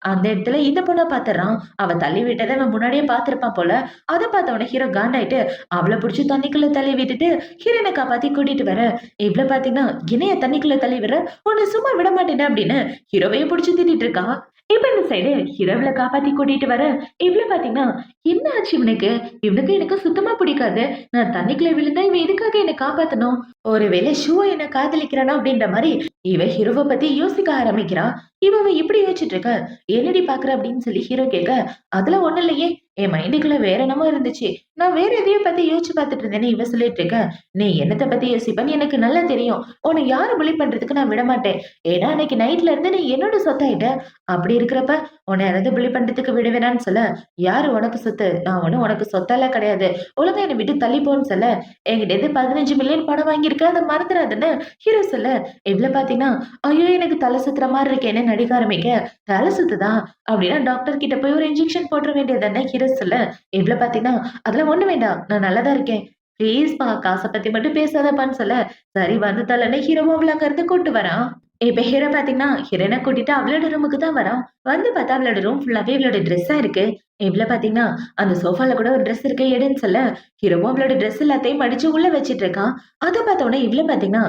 அந்த இடத்துல இந்த பொண்ண பாத்துர்றான். அவ தள்ளி விட்டத அவன் முன்னாடியே பார்த்திருப்பான் போல. அத பார்த்த உடனே ஹீரோ காண்டாயிட்டு, அவள புடிச்சு தண்ணிக்குள்ள தள்ளி விட்டுட்டு ஹீரோயின காப்பாத்தி கூட்டிட்டு வர, இவ்ள பாத்தீங்கன்னா, "என்னைய தண்ணிக்குள்ள தள்ளி விடுற? உன்ன சும்மா விட மாட்டேன்டா" அப்படின்னு ஹீரோவையும் புடிச்சு திட்டிட்டு இருக்கா. இப்ப இந்த சைடு ஹீரோவ காப்பாத்தி கூட்டிட்டு வர, இவ்ள பாத்தீங்கன்னா, "என்ன ஆச்சு இவனுக்கு? இவனுக்கு எனக்கு சுத்தமா பிடிக்காது. நான் தண்ணிக்குள்ள விழுந்தா இவன் எதுக்காக என்ன காப்பாத்தணும்? ஒருவேளை ஷூவ என்ன காதலிக்கிறானா?" அப்படின்ற மாரி இவ ஹீரோவ பத்தி யோசிக்க ஆரம்பிக்கிறா. இவ இப்படி யோசிச்சுட்டு இருக்க. "என்னடி பாக்குற?" அப்படின்னு சொல்லி ஹீரோ கேட்க, "அதெல்லாம் ஒண்ணும் இல்லையே. என் மைண்டுக்குள்ள வேற என்னமோ இருந்துச்சு. நான் வேற எதையோ பத்தி யோசிச்சு பாத்துட்டு இருந்தேன்னு" இவ சொல்லிட்டு இருக்க. "நீ என்னத்த பத்தி யோசிப்பன்னு எனக்கு நல்லா தெரியும். உன்னை யாரும் புலி பண்றதுக்கு நான் விட மாட்டேன். ஏன்னா அன்னைக்கு நைட்ல இருந்து நீ என்னோட சொத்தாயிட்ட. அப்படி இருக்கிறப்ப உன்னை யாராவது புலி பண்றதுக்கு விடுவேனான்னு சொல்ல, யாரு உனக்கு சொத்து? நான் ஒண்ணும் உனக்கு சொத்தெல்லாம் கிடையாது. ஒழுங்கா என்னை விட்டு தள்ளி போன்னு சொல்ல, என்கிட்ட இருந்து 15 மில்லியன் பணம் வாங்கியிருக்க. அத மறந்துடாதன்னு ஹீரோ சொல்ல, இவ்ள பாத்தீங்கன்னா, ஐயோ! எனக்கு தல சுத்துற மாரி இருக்கேன்னு நடிக்க ஆரம்பிக்க, தல சுத்துதா? அப்படின்னா டாக்டர் கிட்ட போய் ஒரு இன்ஜெக்ஷன் போட்டுற வேண்டியது தானே ஹீரோ சொல்ல, இவ்ள பாத்தீங்கன்னா, அதெல்லாம் ஒண்ணும் வேண்டாம். நான் நல்லா தான் இருக்கேன். ப்ளீஸ்ப்பா காச பத்தி மட்டும் பேசாதப்பான்னு சொல்ல, சரி வந்து தலன்னு ஹீரோவும் அவள அங்க இருந்து கூட்டு வரான். இப்ப ஹீரோ பாத்தீங்கன்னா, ஹீரோயின கூட்டிட்டு அவளோட ரூமுக்கு தான் வரான். வந்து பார்த்தா அவளோட ரூம் ஃபுல்லாவே இவளோட ட்ரெஸ்ஸா இருக்கு. இவ்ள பாத்தீங்கன்னா, அந்த சோஃபால கூட ஒரு ட்ரெஸ் இருக்கு எடுன்னு சொல்ல, ஹீரோவும் அவளோட ட்ரெஸ் எல்லாத்தையும் மடிச்சு உள்ள வச்சுட்டு இருக்கான். அத பார்த்த உடனே இவ்ள பாத்தீங்கன்னா,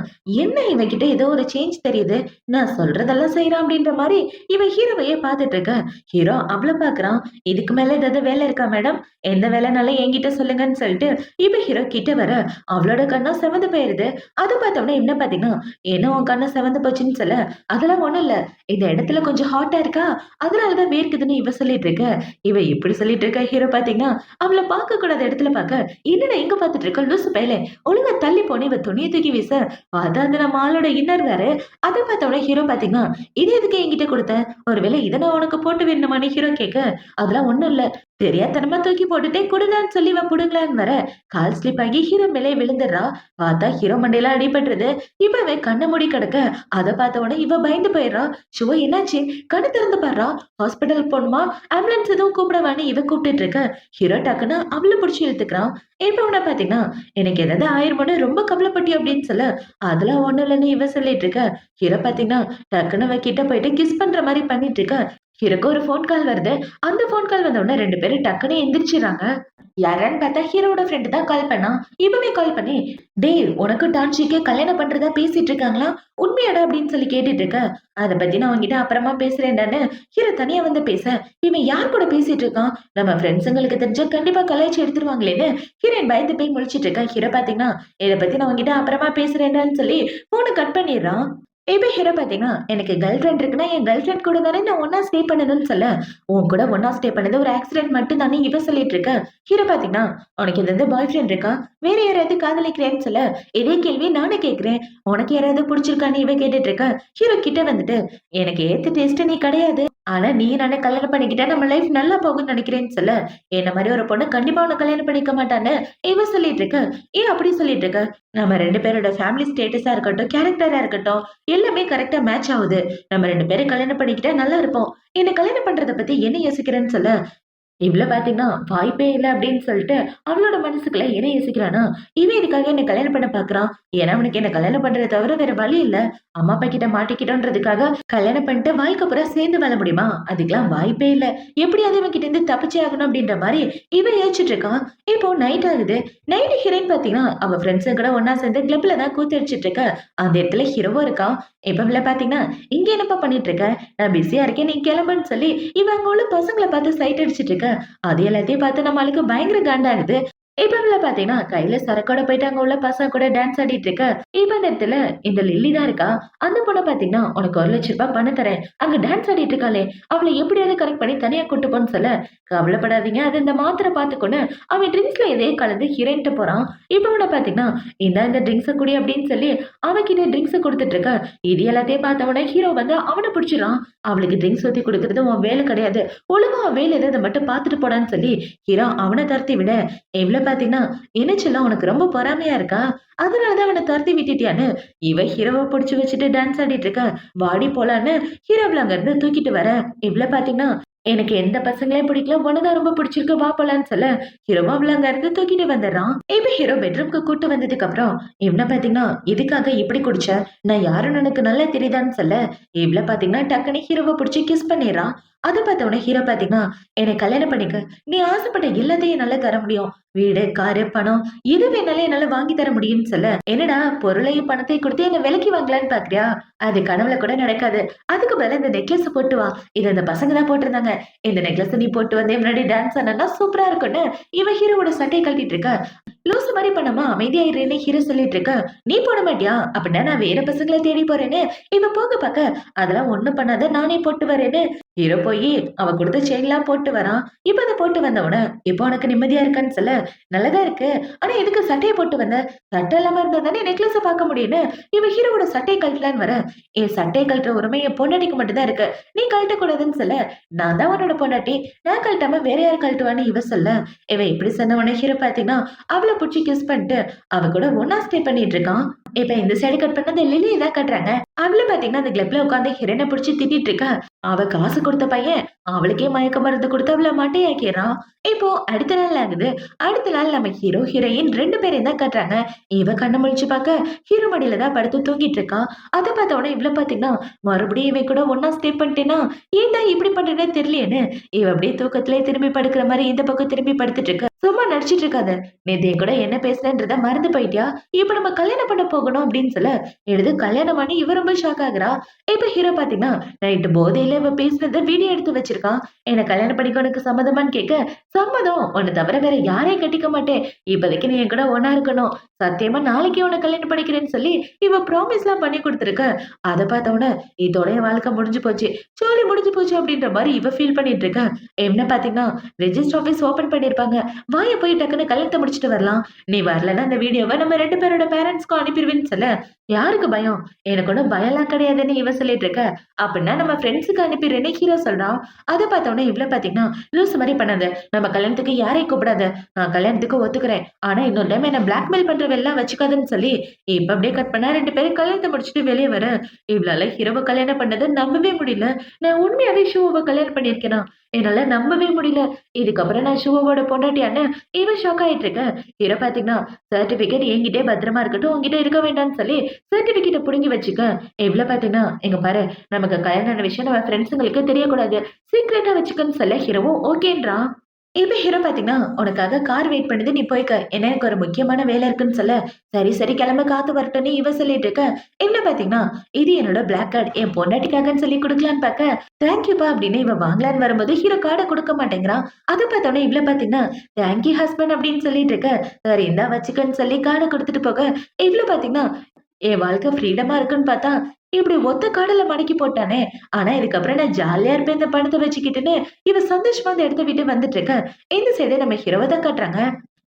என்ன இவன்கிட்ட ஏதோ ஒரு சேஞ்ச் தெரியுது. நான் சொல்றதெல்லாம் செய்றான் அப்படின்ற மாரி இவ ஹீரோவையே பார்த்துட்டு இருக்க. ஹீரோ அவள பார்க்குறான். இதுக்கு மேல ஏதாவது வேலை இருக்கா மேடம்? எந்த வேலைனாலும் என்கிட்ட சொல்லுங்கன்னு சொல்லிட்டு, இப்ப ஹீரோ கிட்ட வர, அவளோட கண்ணும் சிவந்து போயிருது. அத பார்த்த உடனே இவன பாத்தீங்கன்னா, என்ன உன் கண்ணு சிவந்து போச்சுன்னு சொல்ல, அதெல்லாம் ஒண்ணும் இல்ல. இந்த இடத்துல கொஞ்சம் ஹாட்டா இருக்கா, அதனால தான் வேர்க்குதுன்னு இவ சொல்லிட்டு இருக்க. இவ இப்படி சொல்லிட்டு இருக்க. ஹீரோ பாத்தீங்கன்னா, அவள பார்க்க கூடாத இடத்துல பார்க்க, "என்னடா இங்க பார்த்துட்டு இருக்க? லூசு பயலே! ஒழுங்கா தள்ளி போன்னு" இவ துணிய தூக்கி வீச, பார்த்தா அது நம்ம ஆளோட இன்னர் வேரு. அத பார்த்த உடனே ஹீரோ பாத்தீங்கன்னா, "இது எதுக்கு என்கிட்ட குடுத்த? ஒருவேளை இத நான் உனக்கு போட்டு விடணுமான்னு" ஹீரோ கேட்க, "அதெல்லாம் ஒண்ணும் இல்ல. தெரியாத்தனமா தூக்கி போட்டுட்டேன் குடுடான்னு சொல்லி இவ புடுங்கலான்னு வர, கால் ஸ்லிப் ஆகி ஹீரோ மேலே விழுந்துடுறா. பார்த்தா ஹீரோ மண்டையில அடிபட்டுருது. இப்பவே கண்ண மூடி கிடக்க. அத பார்த்த உடனே இவ பயந்து போயிடுறா. "சிவா என்னாச்சு? கண்ணு திறந்து பார்றா. ஹாஸ்பிட்டலுக்கு போணுமா? ஆம்புலன்ஸ் எதுவும் கூப்பிடவான்னு" இவ கூப்பிட்டுட்டு இருக்க. ஹீரோ டக்குன்னு அவள புடிச்சு இழுத்துக்கிறான். இப்ப அவன பாத்தீங்கன்னா, "எனக்கு ஏதாவது ஆயிருமோன்னு ரொம்ப கவலைப்பட்டியோ?" அப்படின்னு சொல்ல, "அதெல்லாம் ஒண்ணும் இல்லன்னு" இவ சொல்லிட்டு இருக்க. ஹீரோ பாத்தீங்கன்னா, டக்குன்னு அவ கிட்ட போயிட்டு கிஸ் பண்ற மாரி பண்ணிட்டு இருக்க. ஹீரோக்கு ஒரு ஃபோன் கால் வருது. அந்த ஃபோன் கால் வந்த உடனே 2 பேரும் டக்குன்னு எந்திரிச்சுர்றாங்க. யாருன்னு பார்த்தா ஹீரோவோட ஃப்ரெண்ட் தான் கால் பண்ணா. இப்பவே கால் பண்ணி, "டேய் உனக்கு டான்ஷிக்கு கல்யாணம் பண்றதா பேசிட்டு இருக்காங்களாம். உண்மையாடா?" அப்படின்னு சொல்லி கேட்டுட்டு இருக்க. "அத பத்தி நான் உன்கிட்ட அப்புறமா பேசுறேன்டான்னு" ஹீரோ தனியா வந்து பேச, இவன் யார் கூட பேசிட்டு இருக்கான்? நம்ம ஃப்ரெண்ட்ஸுங்களுக்கு தெரிஞ்சா கண்டிப்பா கலாய்ச்சு எடுத்துருவாங்களேன்னு ஹீரோயின் பயந்து போய் முழிச்சுட்டு இருக்கா. ஹீரோ பார்த்தீங்கன்னா, "இத பத்தி நான் உன்கிட்ட அப்புறமா பேசுறேன்டான்னு" சொல்லி ஃபோன கட் பண்ணிர்றான். இப்ப ஹீரோ பார்த்தீங்கன்னா, "எனக்கு கேர்ள் ஃபிரெண்ட் இருக்குன்னா, என் கேர்ள் ஃபிரெண்ட் கூட தானே நான் ஒண்ணா ஸ்டே பண்ணணும்னு" சொல்ல, "உன் கூட ஒண்ணா ஸ்டே பண்ணது ஒரு ஆக்சிடென்ட் மட்டும் தானே" இவ சொல்லிட்டு இருக்க. ஹீரோ பார்த்தீங்கன்னா, "உனக்கு எதாவது பாய் ஃபிரெண்ட் இருக்கா? வேற யாரையாவது காதலிக்கிறியான்னு" சொல்ல, இதே கேள்விய நானும் கேட்கிறேன். உனக்கு யாராவது புடிச்சிருக்கான்னு இவ கேட்டுட்டு இருக்க. ஹீரோ கிட்ட வந்துட்டு, "எனக்கு ஏத்த டேஸ்ட் நீ கிடையாது. ஆனா நீ நானே கல்யாணம் பண்ணிக்கிட்டா நம்ம லைஃப் நல்லா போகும்னு நினைக்கிறேன்னு சொல்ல, என்ன மாரி ஒரு பொண்ணு கண்டிப்பா உன்ன கல்யாணம் பண்ணிக்க மாட்டான்னு இவ சொல்லிட்டு இருக்க. ஏன் அப்படி சொல்லிட்டு இருக்க? நம்ம 2 பேரோட ஃபேமிலி ஸ்டேட்டஸா இருக்கட்டும், கேரக்டரா இருக்கட்டும், எல்லாமே கரெக்ட்டா மேட்ச் ஆவுது. நம்ம 2 பேரும் கல்யாணம் பண்ணிக்கிட்டா நல்லா இருப்போம். என்ன கல்யாணம் பண்றத பத்தி என்ன யோசிக்கிறேன்னு சொல்ல, இவ்ள பாத்தீங்கன்னா, வாய்ப்பே இல்ல அப்படின்னு சொல்லிட்டு, அவளோட மனசுக்குள்ள என்ன யோசிக்கிறான்னா, இவன் இதுக்காக என்ன கல்யாணம் பண்ண பாக்குறான். ஏன்னா அவனுக்கு என்ன கல்யாணம் பண்றத தவிர வேற வழி இல்ல. அம்மா அப்பா கிட்ட மாட்டிக்கிட்டோன்றதுக்காக கல்யாணம் பண்ணிட்டு வாழ்க்கை பூரா சேர்ந்து வாழ முடியுமா? அதுக்கெல்லாம் வாய்ப்பே இல்ல. எப்படியாவது இவன் கிட்ட இருந்து தப்பிச்சே ஆகணும் அப்படின்ற மாரி இவன் யோசிச்சுட்டு இருக்கான். இப்போ நைட் ஆகுது. நைட் ஹீரோயின் பாத்தீங்கன்னா, அவ ஃப்ரெண்ட்ஸுங்க கூட ஒண்ணா சேர்ந்து கிளப்ல தான் கூத்தடிச்சிட்டு இருக்கா. அந்த இடத்துல ஹீரோவும் இருக்கான். இப்ப இவள பாத்தீங்கன்னா, "இங்க என்னப்பா பண்ணிட்டு இருக்க? நான் பிஸியா இருக்கேன். நீ கிளம்புன்னு" சொல்லி இவ அங்க உள்ள பசங்கள பார்த்து சைட் அடிச்சிட்டு இருக்க. அது எல்லாத்தையும் பார்த்து நம்ம ஆளுக்கு பயங்கர காண்டாகுது. இப்ப இவள பாத்தீங்கன்னா, கையில சரக்கோட போயிட்டு அங்க உள்ள பசங்க கூட டான்ஸ் ஆடிட்டு இருக்க. இப்ப அந்த இடத்துல இந்த லில்லி தான் இருக்கா. அந்த பொண்ண பாத்தீங்கன்னா, "உனக்கு ₹1,00,000 பணம் தரேன். அங்க டான்ஸ் ஆடிட்டு இருக்காளே, அவள எப்படியாவது கரெக்ட் பண்ணி தனியா கூட்டு போன்னு" சொல்ல, "கவலைப்படாதீங்க. அது இந்த மாத்திரை பாத்துக்கோன்னு" அவன் ட்ரிங்க்ஸ்ல எதையோ கலந்து ஹீரோயின்ட்ட போறான். இப்ப அவன பாத்தீங்கன்னா, "இந்தா இந்த ட்ரிங்க்ஸ குடி" அப்படின்னு சொல்லி அவகிட்ட ட்ரிங்க்ஸ குடுத்துட்டு இருக்க. இது எல்லாத்தையும் பார்த்தவொடனே ஹீரோ வந்து அவன புடிச்சுடுறான். "அவளுக்கு ட்ரிங்க்ஸ் ஊத்தி குடுக்குறது உன் வேலை கிடையாது. ஒழுங்கா அவ வேலை எது அத மட்டும் பார்த்துட்டு போடான்னு" சொல்லி ஹீரோ அவன துரத்தி விட, இவ்ள பாத்தீங்கன்னா, "என்ன செல்லம் உனக்கு ரொம்ப பொறாமையா இருக்கா? அதனால தான் அவன துரத்தி விட்டுட்டியான்னு" இவ ஹீரோவ புடிச்சு வச்சுட்டு டான்ஸ் ஆடிட்டு இருக்க. வாடி போலான்னு ஹீரோவ அங்கருந்து தூக்கிட்டு வர, இவ்ள பாத்தீங்கன்னா, "எனக்கு எந்த பசங்களையும் பிடிக்கல. உன்ன தான் ரொம்ப பிடிச்சிருக்கு. வா போலான்னு" சொல்ல, ஹீரோவும் அவள அங்கருந்து தூக்கிட்டு வந்துடுறான். இப்ப ஹீரோ பெட்ரூம்க்கு கூட்டு வந்ததுக்கு அப்புறம், இவன பாத்தீங்கன்னா, "எதுக்காக இப்படி குடிச்ச? நான் யாருன்னு உனக்கு நல்லா தெரியுதான்னு" சொல்ல, இவ்ள பாத்தீங்கன்னா, டக்குனு ஹீரோவ புடிச்சு கிஸ் பண்ணிர்றா. அத பாத்த உடனே ஹீரோ பாத்தீங்கன்னா, "என்ன கல்யாணம் பண்ணிக்க. நீ ஆசைப்பட்ட எல்லாத்தையும் என்னால தர முடியும். வீடு, காரு, பணம் எது வேணாலும் என்னால வாங்கி தர முடியும்ன்னு" சொல்ல, "என்னடா பொருளையும் பணத்தையும் குடுத்து என்ன விலைக்கு வாங்கலான்னு பாக்குறியா? அது கனவுல கூட நடக்காது. அதுக்கு பதிலா இந்த நெக்லஸ போட்டு வா. இத இந்த பசங்க தான் போட்டிருந்தாங்க. இந்த நெக்லஸ நீ போட்டு வந்து முன்னாடி டான்ஸ் ஆடுனா சூப்பரா இருக்கும்ன்னு" இவ ஹீரோவோட சட்டைய கழட்டிட்டு இருக்கா. லூசு மாரி பண்ணாம அமைதியாயிரேன்னு ஹீரோ சொல்லிட்டு இருக்க. "நீ போட மாட்டியா? அப்படின்னா நான் வேற பசங்கள தேடி போறேன்னு" இவ போக பாக்க, "அதெல்லாம் ஒண்ணும் பண்ணாத. நானே போட்டு வரேன்னு" ஹீரோ போயி அவ குடுத்த செயின்லாம் போட்டு வரான். இப்ப அத போட்டு வந்தவன, "இப்போ உனக்கு நிம்மதியா இருக்கான்னு" சொல்ல, "நல்லதா இருக்கு. ஆனா எதுக்கு சட்டைய போட்டு வந்த? சட்டை இல்லாம இருந்தா தானே நெக்லஸ பாக்க முடியும்ன்னு" இவ ஹீரோவோட சட்டைய கழட்டலான்னு வர, சட்டைய கழட்டுற உரிமை என் பொண்டாட்டிக்கு மட்டும் தான் இருக்கு. நீ கழட்டக்கூடாதுன்னு" சொல்ல, "நான் தான் உன்னோட பொண்டாட்டி. நான் கழட்டாம வேற யார் கழட்டுவான்னு" இவ சொல்ல, இவ இப்படி சொன்ன உடனே ஹீரோ பாத்தீங்கன்னா, அவள புடிச்சு கிஸ் பண்ணிட்டு அவ கூட ஒண்ணா ஸ்டே பண்ணிட்டு இருக்கான். இப்ப இந்த சைடு கட் பண்ணது லில்லிய தான் காட்டுறாங்க. அவள பாத்தீங்கன்னா, அந்த கிளப்ல உட்கார்ந்து ஹீரோயின புடிச்சு திட்டிட்டு இருக்கா. அவ காசு குடுத்த பையன் அவளுக்கே மயக்க மருந்து குடுத்து அவள மட்டையாக்கிர்றான். இப்போ அடுத்த நாள் ஆகுது. அடுத்த நாள் நம்ம ஹீரோ, ஹீரோயின் 2 பேரையும் தான் காட்டுறாங்க. இவ கண்ண முழிச்சு பாக்க ஹீரோ மடியில தான் படுத்து தூங்கிட்டு இருக்கான். அத பார்த்த உடனே இவள பாத்தீங்கன்னா, மறுபடியும் இவன் கூட ஒண்ணா ஸ்டே பண்ணிட்டேன்னா, ஏன்டா இப்படி பண்றேன்னே தெரியலையேன்னு இவ அப்படியே தூக்கத்திலேயே திரும்பி படுக்கிற மாரி இந்த பக்கம் திரும்பி படுத்துட்டு இருக்கா. சும்மா நடிச்சிட்டு இருக்காத. நேத்து என் கூட என்ன பேசுனேன்றத மறந்து போயிட்டியா? இப்ப நம்ம கல்யாணம் பண்ண போகணும் அப்படின்னு சொல்ல, எடுத்து கல்யாணம் பண்ணி இவ ரொம்ப ஷாக் ஆகுறா. இப்ப ஹீரோ பாத்தீங்கன்னா, நைட்டு போதையில இவ பேசினத வீடியோ எடுத்து வச்சிருக்கான். என்ன கல்யாணம் பண்ணிக்க உனக்கு சம்மதமான்னு கேட்க, "சம்மதம். உன்ன தவிர வேற யாரையும் கட்டிக்க மாட்டேன். இப்போதைக்கு நீ என் கூட ஒண்ணா இருக்கணும். சத்தியமா நாளைக்கே உன்ன கல்யாணம் பண்ணிக்கிறேன்னு" சொல்லி இவ ப்ராமிஸ்லாம் பண்ணி குடுத்துருக்க. அத பார்த்த உடனே இதோட என் வாழ்க்கை முடிஞ்சு போச்சு. ஜோலி முடிஞ்சு போச்சு அப்படின்ற மாரி இவ ஃபீல் பண்ணிட்டு இருக்கா. என்ன பாத்தீங்கன்னா, ரெஜிஸ்டர் ஆஃபீஸ் ஓப்பன் பண்ணியிருப்பாங்க. வாய போய் டக்குன்னு கல்யாணத்த முடிச்சுட்டு வரலாம். நீ வரலன்னா அந்த வீடியோவ நம்ம 2 பேரோட பேரண்ட்ஸ்க்கும் அனுப்பிருவேன்னு சொல்ல, யாருக்கு பயம்? எனக்கு ஒண்ணும் பயம்லாம் கிடையாதுன்னு இவ சொல்லிட்டு இருக்க. அப்படின்னா நம்ம ஃப்ரெண்ட்ஸுக்கு அனுப்பிடுறேன்னு ஹீரோ சொல்றான். அத பார்த்த உடனே இவ்ள பாத்தீங்கன்னா, லூசு மாரி பண்ணாத. நம்ம கல்யாணத்துக்கு யாரையும் கூப்பிடாத. நான் கல்யாணத்துக்கு ஒத்துக்கிறேன். ஆனா இன்னொரு டைம் என்ன பிளாக்மெயில் பண்ற வேலைலாம் வச்சுக்காதன்னு சொல்லி, இப்ப அப்படியே கட் பண்ணா 2 பேரும் கல்யாணத்த முடிச்சுட்டு வெளிய வர, இவளால ஹீரோவ கல்யாணம் பண்ணத நம்பவே முடியல. நான் உண்மையாவே ஷூவ கல்யாணம் பண்ணியிருக்கேனா? என்னால நம்பவே முடியல. இதுக்கப்புறம் நான் ஷூவோட பொண்டாட்டியான்னு இவ ஷாக் ஆயிட்டு இருக்க. ஹீரோ பாத்தீங்கன்னா, சர்டிபிகேட் என்கிட்டயே பத்திரமா இருக்கட்டும். உன்கிட்ட இருக்க வேண்டாம்னு சொல்லி சர்டிபிகேட்ட புடுங்கி வச்சுக்க. இவ்ள பாத்தீங்கன்னா, "இங்க பாரு, நமக்கு கல்யாணம் ஆன விஷயம் நம்ம ஃப்ரெண்ட்ஸுங்களுக்கு தெரியக்கூடாது. சீக்ரெட்டா வச்சுக்கன்னு" சொல்ல ஹீரோவும் ஓகேன்றான். இப்ப ஹீரோ பாத்தீங்கன்னா, "உனக்காக கார் வெயிட் பண்ணுது. நீ போய்க்க. ஏன்னா எனக்கு ஒரு முக்கியமான வேலை இருக்குன்னு" சொல்ல, "சரி, சரி கிளம்பு காத்து வரட்டும்ன்னு" இவ சொல்லிட்டு இருக்க. இவன பாத்தீங்கன்னா, "இது என்னோட பிளாக் கார்ட். என் பொண்டாட்டிக்காகன்னு சொல்லி குடுக்கலான்னு பாக்க, தேங்க் யூப்பா" அப்படின்னு இவ வாங்கலான்னு வரும்போது ஹீரோ கார்ட குடுக்க மாட்டேங்கிறான். அத பாத்தோனே இவள பாத்தீங்கன்னா, "தேங்க் யூ ஹஸ்பண்ட்" அப்படின்னு சொல்லிட்டு இருக்க. சரி இந்தா வச்சுக்கன்னு சொல்லி கார்ட குடுத்துட்டு போக, இவள பாத்தீங்கன்னா, என் வாழ்க்கை ஃப்ரீடமா இருக்குன்னு பார்த்தா, இப்படி ஒத்த காடுல மடக்கி போட்டானே! ஆனா இதுக்கப்புறம் நான் ஜாலியா இருப்பேன் இந்த பணத்த வச்சுக்கிட்டுன்னு, இவ சந்தோஷமா அந்த இடத்த விட்டு வந்துட்டு இருக்க. இந்த சைடு நம்ம ஹீரோவ தான் காட்டுறாங்க.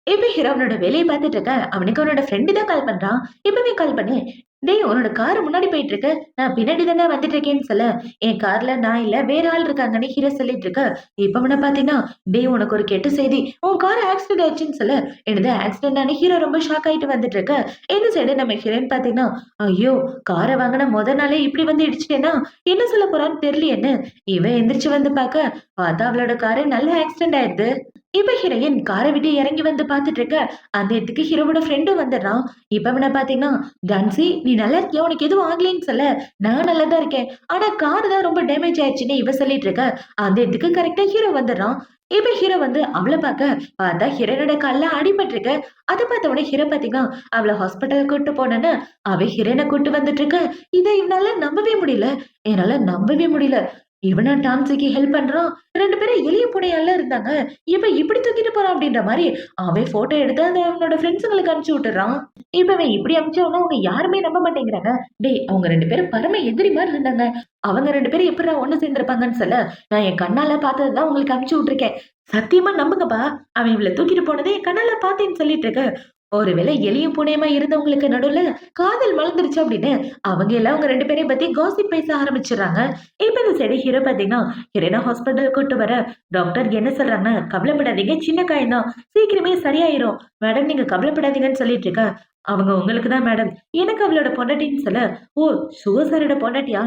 இப்ப ஹீரோ அவனோட வேலைய பார்த்துட்டு இருக்க. அவனுக்கு அவனோட ஃப்ரெண்டு தான் கால் பண்றான். இப்பவே கால் பண்ணி, "டேய் உன்னோட கார் முன்னாடி போயிட்டு இருக்கு. நான் பின்னாடி தானே வந்துட்டு இருக்கேன்னு" சொல்ல, "என் கார்ல நான் இல்ல வேற ஆள் இருக்காங்கன்னு" ஹீரோ சொல்லிட்டு இருக்க. இப்ப அவன பார்த்தீங்கன்னா, "டேய் உனக்கு ஒரு கெட்ட செய்தி. உன் கார் ஆக்சிடென்ட் ஆயிடுச்சுன்னு" சொல்ல, "என்னது ஆக்சிடென்ட் ஆன?" ஹீரோ ரொம்ப ஷாக் ஆயிட்டு வந்துட்டு இருக்க. இந்த சைடு நம்ம ஹீரோயின் பார்த்தீங்கன்னா, "ஐயோ! கார வாங்குன மொத நாளே இப்படி வந்து இடிச்சுட்டேன்னா, என்ன சொல்ல போறான்னு தெரியலையேன்னு" இவ எந்திரிச்சு வந்து பார்க்க, பார்த்தா அவளோட காரு நல்ல ஆக்சிடென்ட் ஆயிடுது. இப்ப ஹீரோயின் கார விட்டு இறங்கி வந்து பாத்துட்டு இருக்க. அந்த இடத்துக்கு ஹீரோவோட ஃப்ரெண்டும் வந்துடுறான். இப்ப அவன பாத்தீங்கன்னா, "ஜான்சி நீ நல்லா இருக்கியா? உனக்கு எதுவும் ஆகலைன்னு" சொல்ல, "நான் நல்லா தான் இருக்கேன். ஆனா கார் தான் ரொம்ப டேமேஜ் ஆயிடுச்சுன்னு" இவ சொல்லிட்டு இருக்க. அந்த இடத்துக்கு கரெக்ட்டா ஹீரோ வந்துடுறான். இப்ப ஹீரோ வந்து அவள பாக்க, பார்த்தா ஹீரோயினோட கால்ல அடிபட்டிருக்கு. அத பார்த்த உடனே ஹீரோ பாத்தீங்கன்னா, அவள ஹாஸ்பிட்டல் கூட்டு போனோனே, அவ ஹீரோயின கூட்டு வந்துட்டு இருக்க. இத இவனால நம்பவே முடியல. என்னால நம்பவே முடியல. இவனா டான்ஸிக்கு ஹெல்ப் பண்றான். 2 பேரும் எளிய புடையால்ல இருந்தாங்க. இவன் இப்படி தூக்கிட்டு போறான் அப்படின்ற மாரி, அவன் ஃபோட்டோ எடுத்து அந்த அவனோட ஃப்ரெண்ட்ஸுங்களுக்கு அனுப்பிச்சு விட்டுறான். இப்ப இவன் இப்படி அனுப்பிச்சவன அவங்க யாருமே நம்ப மாட்டேங்கிறாங்க. டேய் அவங்க 2 பேரும் பரம எதிரி மாரி இருந்தாங்க. அவங்க 2 பேரும் எப்புட்றா ஒண்ணு சேர்ந்திருப்பாங்கன்னு சொல்ல, நான் என் கண்ணால பார்த்தது தான் உங்களுக்கு அனுப்பிச்சு விட்டுருக்கேன். சத்தியமா நம்புங்கப்பா. அவன் இவள தூக்கிட்டு போனதே என் கண்ணால பார்த்தேன்னு சொல்லிட்டு இருக்க. ஒருவேளை எலியும் பூனையுமா இருந்தவங்களுக்கு நடுவுல காதல் மலர்ந்துருச்சு அப்படின்னு அவங்க எல்லாம் அவங்க 2 பேரையும் பத்தி காசிப் பேச ஆரம்பிச்சுடுறாங்க. இப்ப இந்த சைடு ஹீரோ பாத்தீங்கன்னா, ஹீரோயின ஹாஸ்பிட்டல் கூட்டு வர டாக்டர் என்ன சொல்றாங்க, "கவலைப்படாதீங்க சின்ன காயம் தான். சீக்கிரமே சரியாயிரும். மேடம் நீங்க கவலைப்படாதீங்கன்னு" சொல்லிட்டு இருக்க. அவங்க உங்களுக்கு தான் மேடம். எனக்கு அவளோட பொண்டாட்டின்னு சொல்ல, "ஓ! சுகர் சாரோட பொண்டாட்டியா?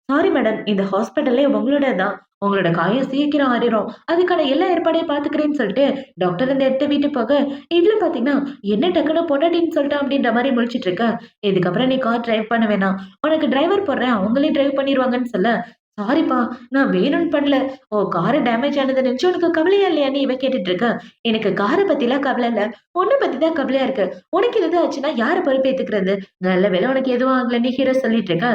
Sorry madam. இந்த ஹாஸ்பிட்டலே உங்களோடது தான். உங்களோட காயம் சீக்கிரம் ஆறிரும். அதுக்கான எல்லா ஏற்பாடையும் பார்த்துக்கிறேன்னு" சொல்லிட்டு டாக்டர் அந்த இடத்த விட்டு போக, இவளும் பார்த்தீங்கன்னா, "என்ன டக்குனு பொண்டாட்டின்னு சொல்லிட்டான்" அப்படின்ற மாரி முழிச்சுட்டு இருக்கா. "இதுக்கப்புறம் நீ கார் டிரைவ் பண்ண வேணாம். உனக்கு டிரைவர் போடுறேன். அவங்களே டிரைவ் பண்ணிருவாங்கன்னு" சொல்ல, "சாரிப்பா நான் வேணும்னு பண்ணல. உன் காரு டேமேஜ் ஆனத நினைச்சு உனக்கு கவலையா இல்லையான்னு" இவ கேட்டுட்டு இருக்கா. "எனக்கு கார பத்திலாம் கவல இல்ல. உன்ன பத்தி தான் கவலையா இருக்கு. உனக்கு ஏதாவது ஆச்சுன்னா யாரு பொறுப்பேத்துக்கிறது? நல்ல வேளை உனக்கு எதுவும் ஆகலன்னு" ஹீரோ சொல்லிட்டு இருக்கா.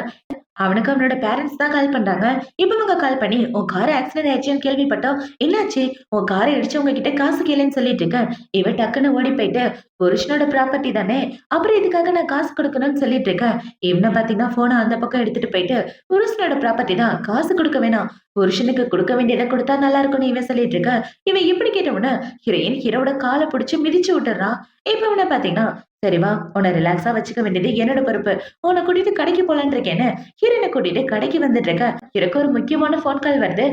அவனுக்கு அவனோட பேரண்ட்ஸ் தான் கால் பண்றாங்க. இப்ப இவங்க கால் பண்ணி, "உன் கார் ஆக்சிடென்ட் ஆயிடுச்சுன்னு கேள்விப்பட்டோம். என்னாச்சு? உன் கார இடிச்சவங்க கிட்ட காசு கேளுன்னு" சொல்லிட்டு இருக்க. இவ டக்குன்னு ஓடி போயிட்டு, "புருஷனோட ப்ராப்பர்ட்டி தானே, அப்புறம் இதுக்காக நான் காசு குடுக்கணும்னு" சொல்லிட்டு இருக்க. இவன பாத்தீங்கன்னா ஃபோன அந்த பக்கம் எடுத்துட்டு போயிட்டு, "புருஷனோட ப்ராப்பர்ட்டி தான். காசு குடுக்க வேணாம். புருஷனுக்கு குடுக்க வேண்டியத குடுத்தா நல்லா இருக்கும்னு" இவன் சொல்லிட்டு இருக்க. இவன் இப்படி கேட்ட உடனே, ஹீரோயின் ஹீரோவோட கால புடிச்சு மிதிச்சு விட்டுர்றா. இப்ப இவன பாத்தீங்கன்னா, "சரி வா, உன்ன ரிலாக்ஸா வச்சுக்க வேண்டியது என்னோட பொறுப்பு. உன்ன கூட்டிட்டு கடைக்கு போலான்னு இருக்கேன்னு" ஹீரோயின கூட்டிட்டு கடைக்கு வந்துட்டு இருக்க. ஹீரோக்கு ஒரு முக்கியமான ஃபோன் கால் வருது.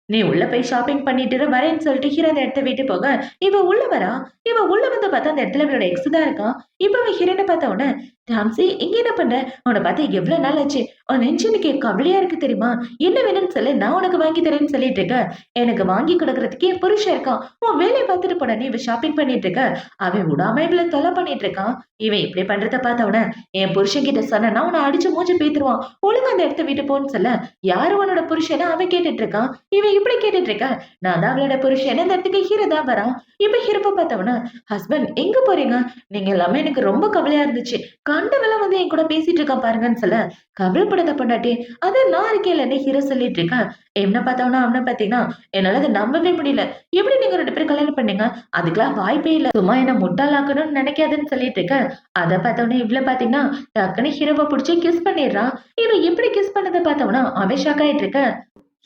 "நீ உள்ள போய் ஷாப்பிங் பண்ணிட்டு இரு வரேன்னு" சொல்லிட்டு ஹீரோ அந்த இடத்த விட்டு போக, இவ உள்ள வரா. இவ உள்ள வந்து பார்த்தா அந்த இடத்துல இவளோட எக்ஸ் தான் இருக்கான். இப்ப அவ ஹீரோயின பார்த்த உடனே, "டாம்சி இங்க என்ன பண்ற? உன்ன பார்த்து எவ்வளவு நாள் ஆச்சு? உன் நெஞ்சு எனக்கு கவலையா இருக்கு தெரியுமா? என்ன வேணும்னு சொல்லு நான் உனக்கு வாங்கி தரேன்னு" சொல்லிட்டு இருக்க. "எனக்கு வாங்கி கொடுக்கறதுக்கு என் புருஷன் இருக்கான். உன் வேலைய பார்த்துட்டு போடான்னு" இவ ஷாப்பிங் பண்ணிட்டு இருக்க. அவன் விடாம இவள தொல்ல பண்ணிட்டு இருக்கான். இவன் இப்படி பண்றத பார்த்த உடனே, "என் புருஷன் கிட்ட சொன்னேன்னா உன்ன அடிச்சு மூஞ்சி பேத்துருவான். ஒழுங்கா அந்த இடத்த விட்டு போன்னு" சொல்ல, யாரு உன்னோட புருஷன்னு அவன் கேட்டுட்டு இருக்கான். இவன் இப்படி கேட்டுட்டு இருக்கா. நான் தான் அவளோட புருஷன். அந்த இடத்துக்கு ஹீரோ தான் வரான். இப்ப ஹீரோப்ப பார்த்தவன, "ஹஸ்பண்ட் எங்க போறீங்க? நீங்க எல்லாமே எனக்கு ரொம்ப கவலையா இருந்துச்சு. கண்டவெல்லாம் வந்து என் கூட பேசிட்டு இருக்கான் பாருங்கன்னு" சொல்ல, "கவலைப்படாத பொண்டாட்டி. அதான் நான் இருக்கேன்லன்னு" ஹீரோ சொல்லிட்டு இருக்கான். என்ன பார்த்தவனா அவன பார்த்தீங்கன்னா, என்னால அத நம்பவே முடியல. எப்படி நீங்க 2 பேரும் கல்யாணம் பண்ணீங்க? அதுக்கெல்லாம் வாய்ப்பே இல்ல. சும்மா என்ன முட்டாளாக்கணும்னு நினைக்காதன்னு சொல்லிட்டு இருக்க. அத பார்த்தவுடனே இவள பார்த்தீங்கன்னா, டக்குனு ஹீரோவ புடிச்சு கிஸ் பண்ணிடுறான். இவன் எப்படி கிஸ் பண்ணத பார்த்தவனா அவன் ஷாக் ஆயிட்டு இருக்க.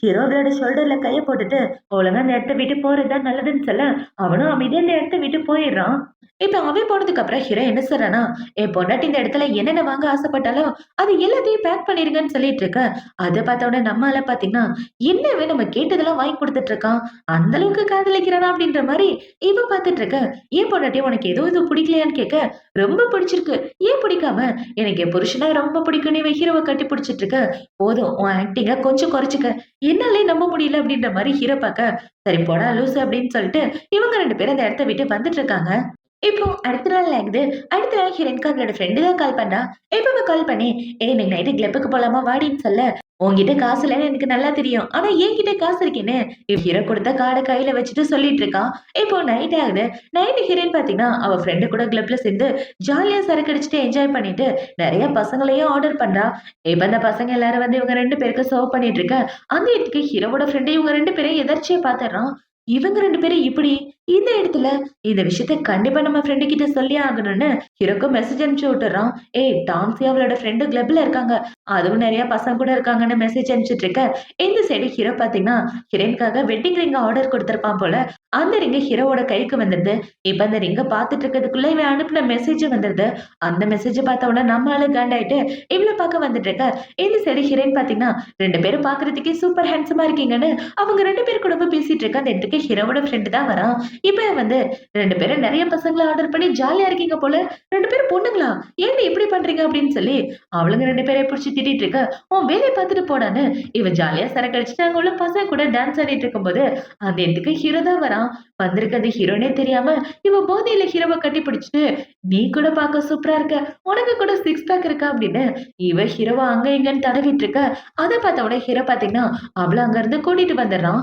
ஹீரோ அவளோட ஷோல்டர்ல கைய போட்டுட்டு, ஒழுங்கா அந்த இடத்த விட்டு போறது தான் நல்லதுன்னு சொல்ல, அவனும் அமைதியா அந்த இடத்த விட்டு போயிடுறான். இப்ப அவன் போனதுக்கு அப்புறம் ஹீரோ என்ன சொல்றான்னா, என் பொண்டாட்டி இந்த இடத்துல என்னென்ன வாங்க ஆசைப்பட்டாலோ, அது எல்லாத்தையும் பேக் பண்ணிருங்கன்னு சொல்லிட்டு இருக்க. அத பார்த்த உடனே நம்ம ஆள பார்த்தீங்கன்னா, என்ன இவன் நம்ம கேட்டதெல்லாம் வாங்கி குடுத்துட்டு இருக்கான். அந்த அளவுக்கு காதலிக்கிறானா அப்படின்ற மாரி இவ பார்த்துட்டு இருக்க. "ஏன் பொண்டாட்டி உனக்கு எதுவும் பிடிக்கலையான்னு?" கேட்க, "ரொம்ப பிடிச்சிருக்கு. ஏன் பிடிக்காம?" "எனக்கு என் புருஷனா ரொம்ப பிடிக்கும்னு" இவன் ஹீரோவ கட்டி பிடிச்சிட்டு இருக்க. "போதும் உன் ஆக்டிங்க கொஞ்சம் குறைச்சுக்க. என்னாலயே நம்ப முடியல" அப்படின்ற மாரி ஹீரோ பாக்க, "சரி போடா லூசு" அப்படின்னு சொல்லிட்டு இவங்க 2 பேரும் அந்த இடத்த விட்டு வந்துட்டு இருக்காங்க. இப்போ அடுத்த நாள் ஆகுது. அடுத்த நாள் ஹீரோயினுக்கு அவளோட ஃப்ரெண்டு தான் கால் பண்றா. இப்போ அவ கால் பண்ணி, "ஏய் இன்னைக்கு நைட்டு கிளப்புக்கு போலாமா வாடின்னு" சொல்ல, "உன்கிட்ட காசு இல்லன்னு எனக்கு நல்லா தெரியும். ஆனா என்கிட்ட காசு இருக்கேன்னு" ஹீரோ குடுத்த கார்ட கையில வச்சுட்டு சொல்லிட்டு இருக்கான். இப்போ நைட் ஆகுது. நைட் ஹீரோயின் பாத்தீங்கன்னா, அவ ஃப்ரெண்டு கூட கிளப்ல சேர்ந்து ஜாலியா சரக்கு அடிச்சுட்டு என்ஜாய் பண்ணிட்டு நெறைய பசங்களையும் ஆர்டர் பண்றா. இப்ப அந்த பசங்க எல்லாரும் வந்து இவங்க 2 பேருக்கு சர்வ் பண்ணிட்டு இருக்க. அந்த இடத்துக்கு ஹீரோவோட ஃப்ரெண்ட் இவங்க 2 பேரையும் எதர்ச்சியா பாத்துடுறான். இவங்க 2 பேரும் இப்படி இந்த இடத்துல இந்த விஷயத்த கண்டிப்பா நம்ம ஃப்ரெண்டு கிட்ட சொல்லியே ஆகணும்னு ஹீரோக்கு மெசேஜ் அனுப்பிச்சு விட்டுறான். "ஏய் டாம்ஸி அவளோட ஃப்ரெண்டு கிளப்ல இருக்காங்க. அதுவும் நிறைய பசங்க கூட இருக்காங்கன்னு மெசேஜ் அனுப்பிச்சிட்டு இருக்க. இந்த சைடு ஹீரோ பாத்தீங்கன்னா ஹீரோயின்காக வெட்டிங் ரிங் ஆர்டர் கொடுத்திருப்பான் போல. அந்த ரிங் ஹீரோவோட கைக்கு வந்துருது. இப்ப அந்த ரிங்க பாத்துட்டு இருக்கிறதுக்குள்ள இவன் அனுப்பின மெசேஜ் வந்துருது. அந்த மெசேஜ் பார்த்த உடனே நம்ம ஆளு காண்டாயிட்டு இவ்வளவு பார்க்க வந்துட்டு இருக்க. இந்த சைடு ஹீரோயின் பாத்தீங்கன்னா 2 பேரும் பாக்குறதுக்கே சூப்பர் ஹேண்ட்ஸமா இருக்கீங்கன்னு அவங்க 2 பேர் கூட பேசிட்டு இருக்க. அந்த இடத்துக்கு ஹீரோவோட ஃப்ரெண்டு தான் வரான். இப்ப வந்து 2 பேரும் நிறைய பசங்கள ஆர்டர் பண்ணி ஜாலியா இருக்கீங்க போல. 2 பேரும் பொண்ணுங்களா? ஏன்டி இப்படி பண்றீங்க அப்படின்னு சொல்லி அவளுங்க 2 பேரையும் புடிச்சு திட்டிட்டு இருக்க. உன் வேலைய பார்த்துட்டு போடான்னு இவன் ஜாலியா சரக்கு அடிச்சுட்டு அங்க உள்ள பசங்க கூட டான்ஸ் ஆடிட்டு இருக்கும்போது அந்த இடத்துக்கு ஹீரோ தான் வரான். வந்திருக்கிறது ஹீரோனே தெரியாம இவ போதையில ஹீரோவை கட்டி பிடிச்சிட்டு நீ கூட பார்க்க சூப்பரா இருக்க, உனக்கு கூட சிக்ஸ் பேக் இருக்கா அப்படின்னு இவ ஹீரோவா அங்க இங்கன்னு தடவிட்டு இருக்க. அதை பார்த்த உடனே ஹீரோ பாத்தீங்கன்னா அவள அங்க இருந்து கூட்டிட்டு வந்துடுறான்.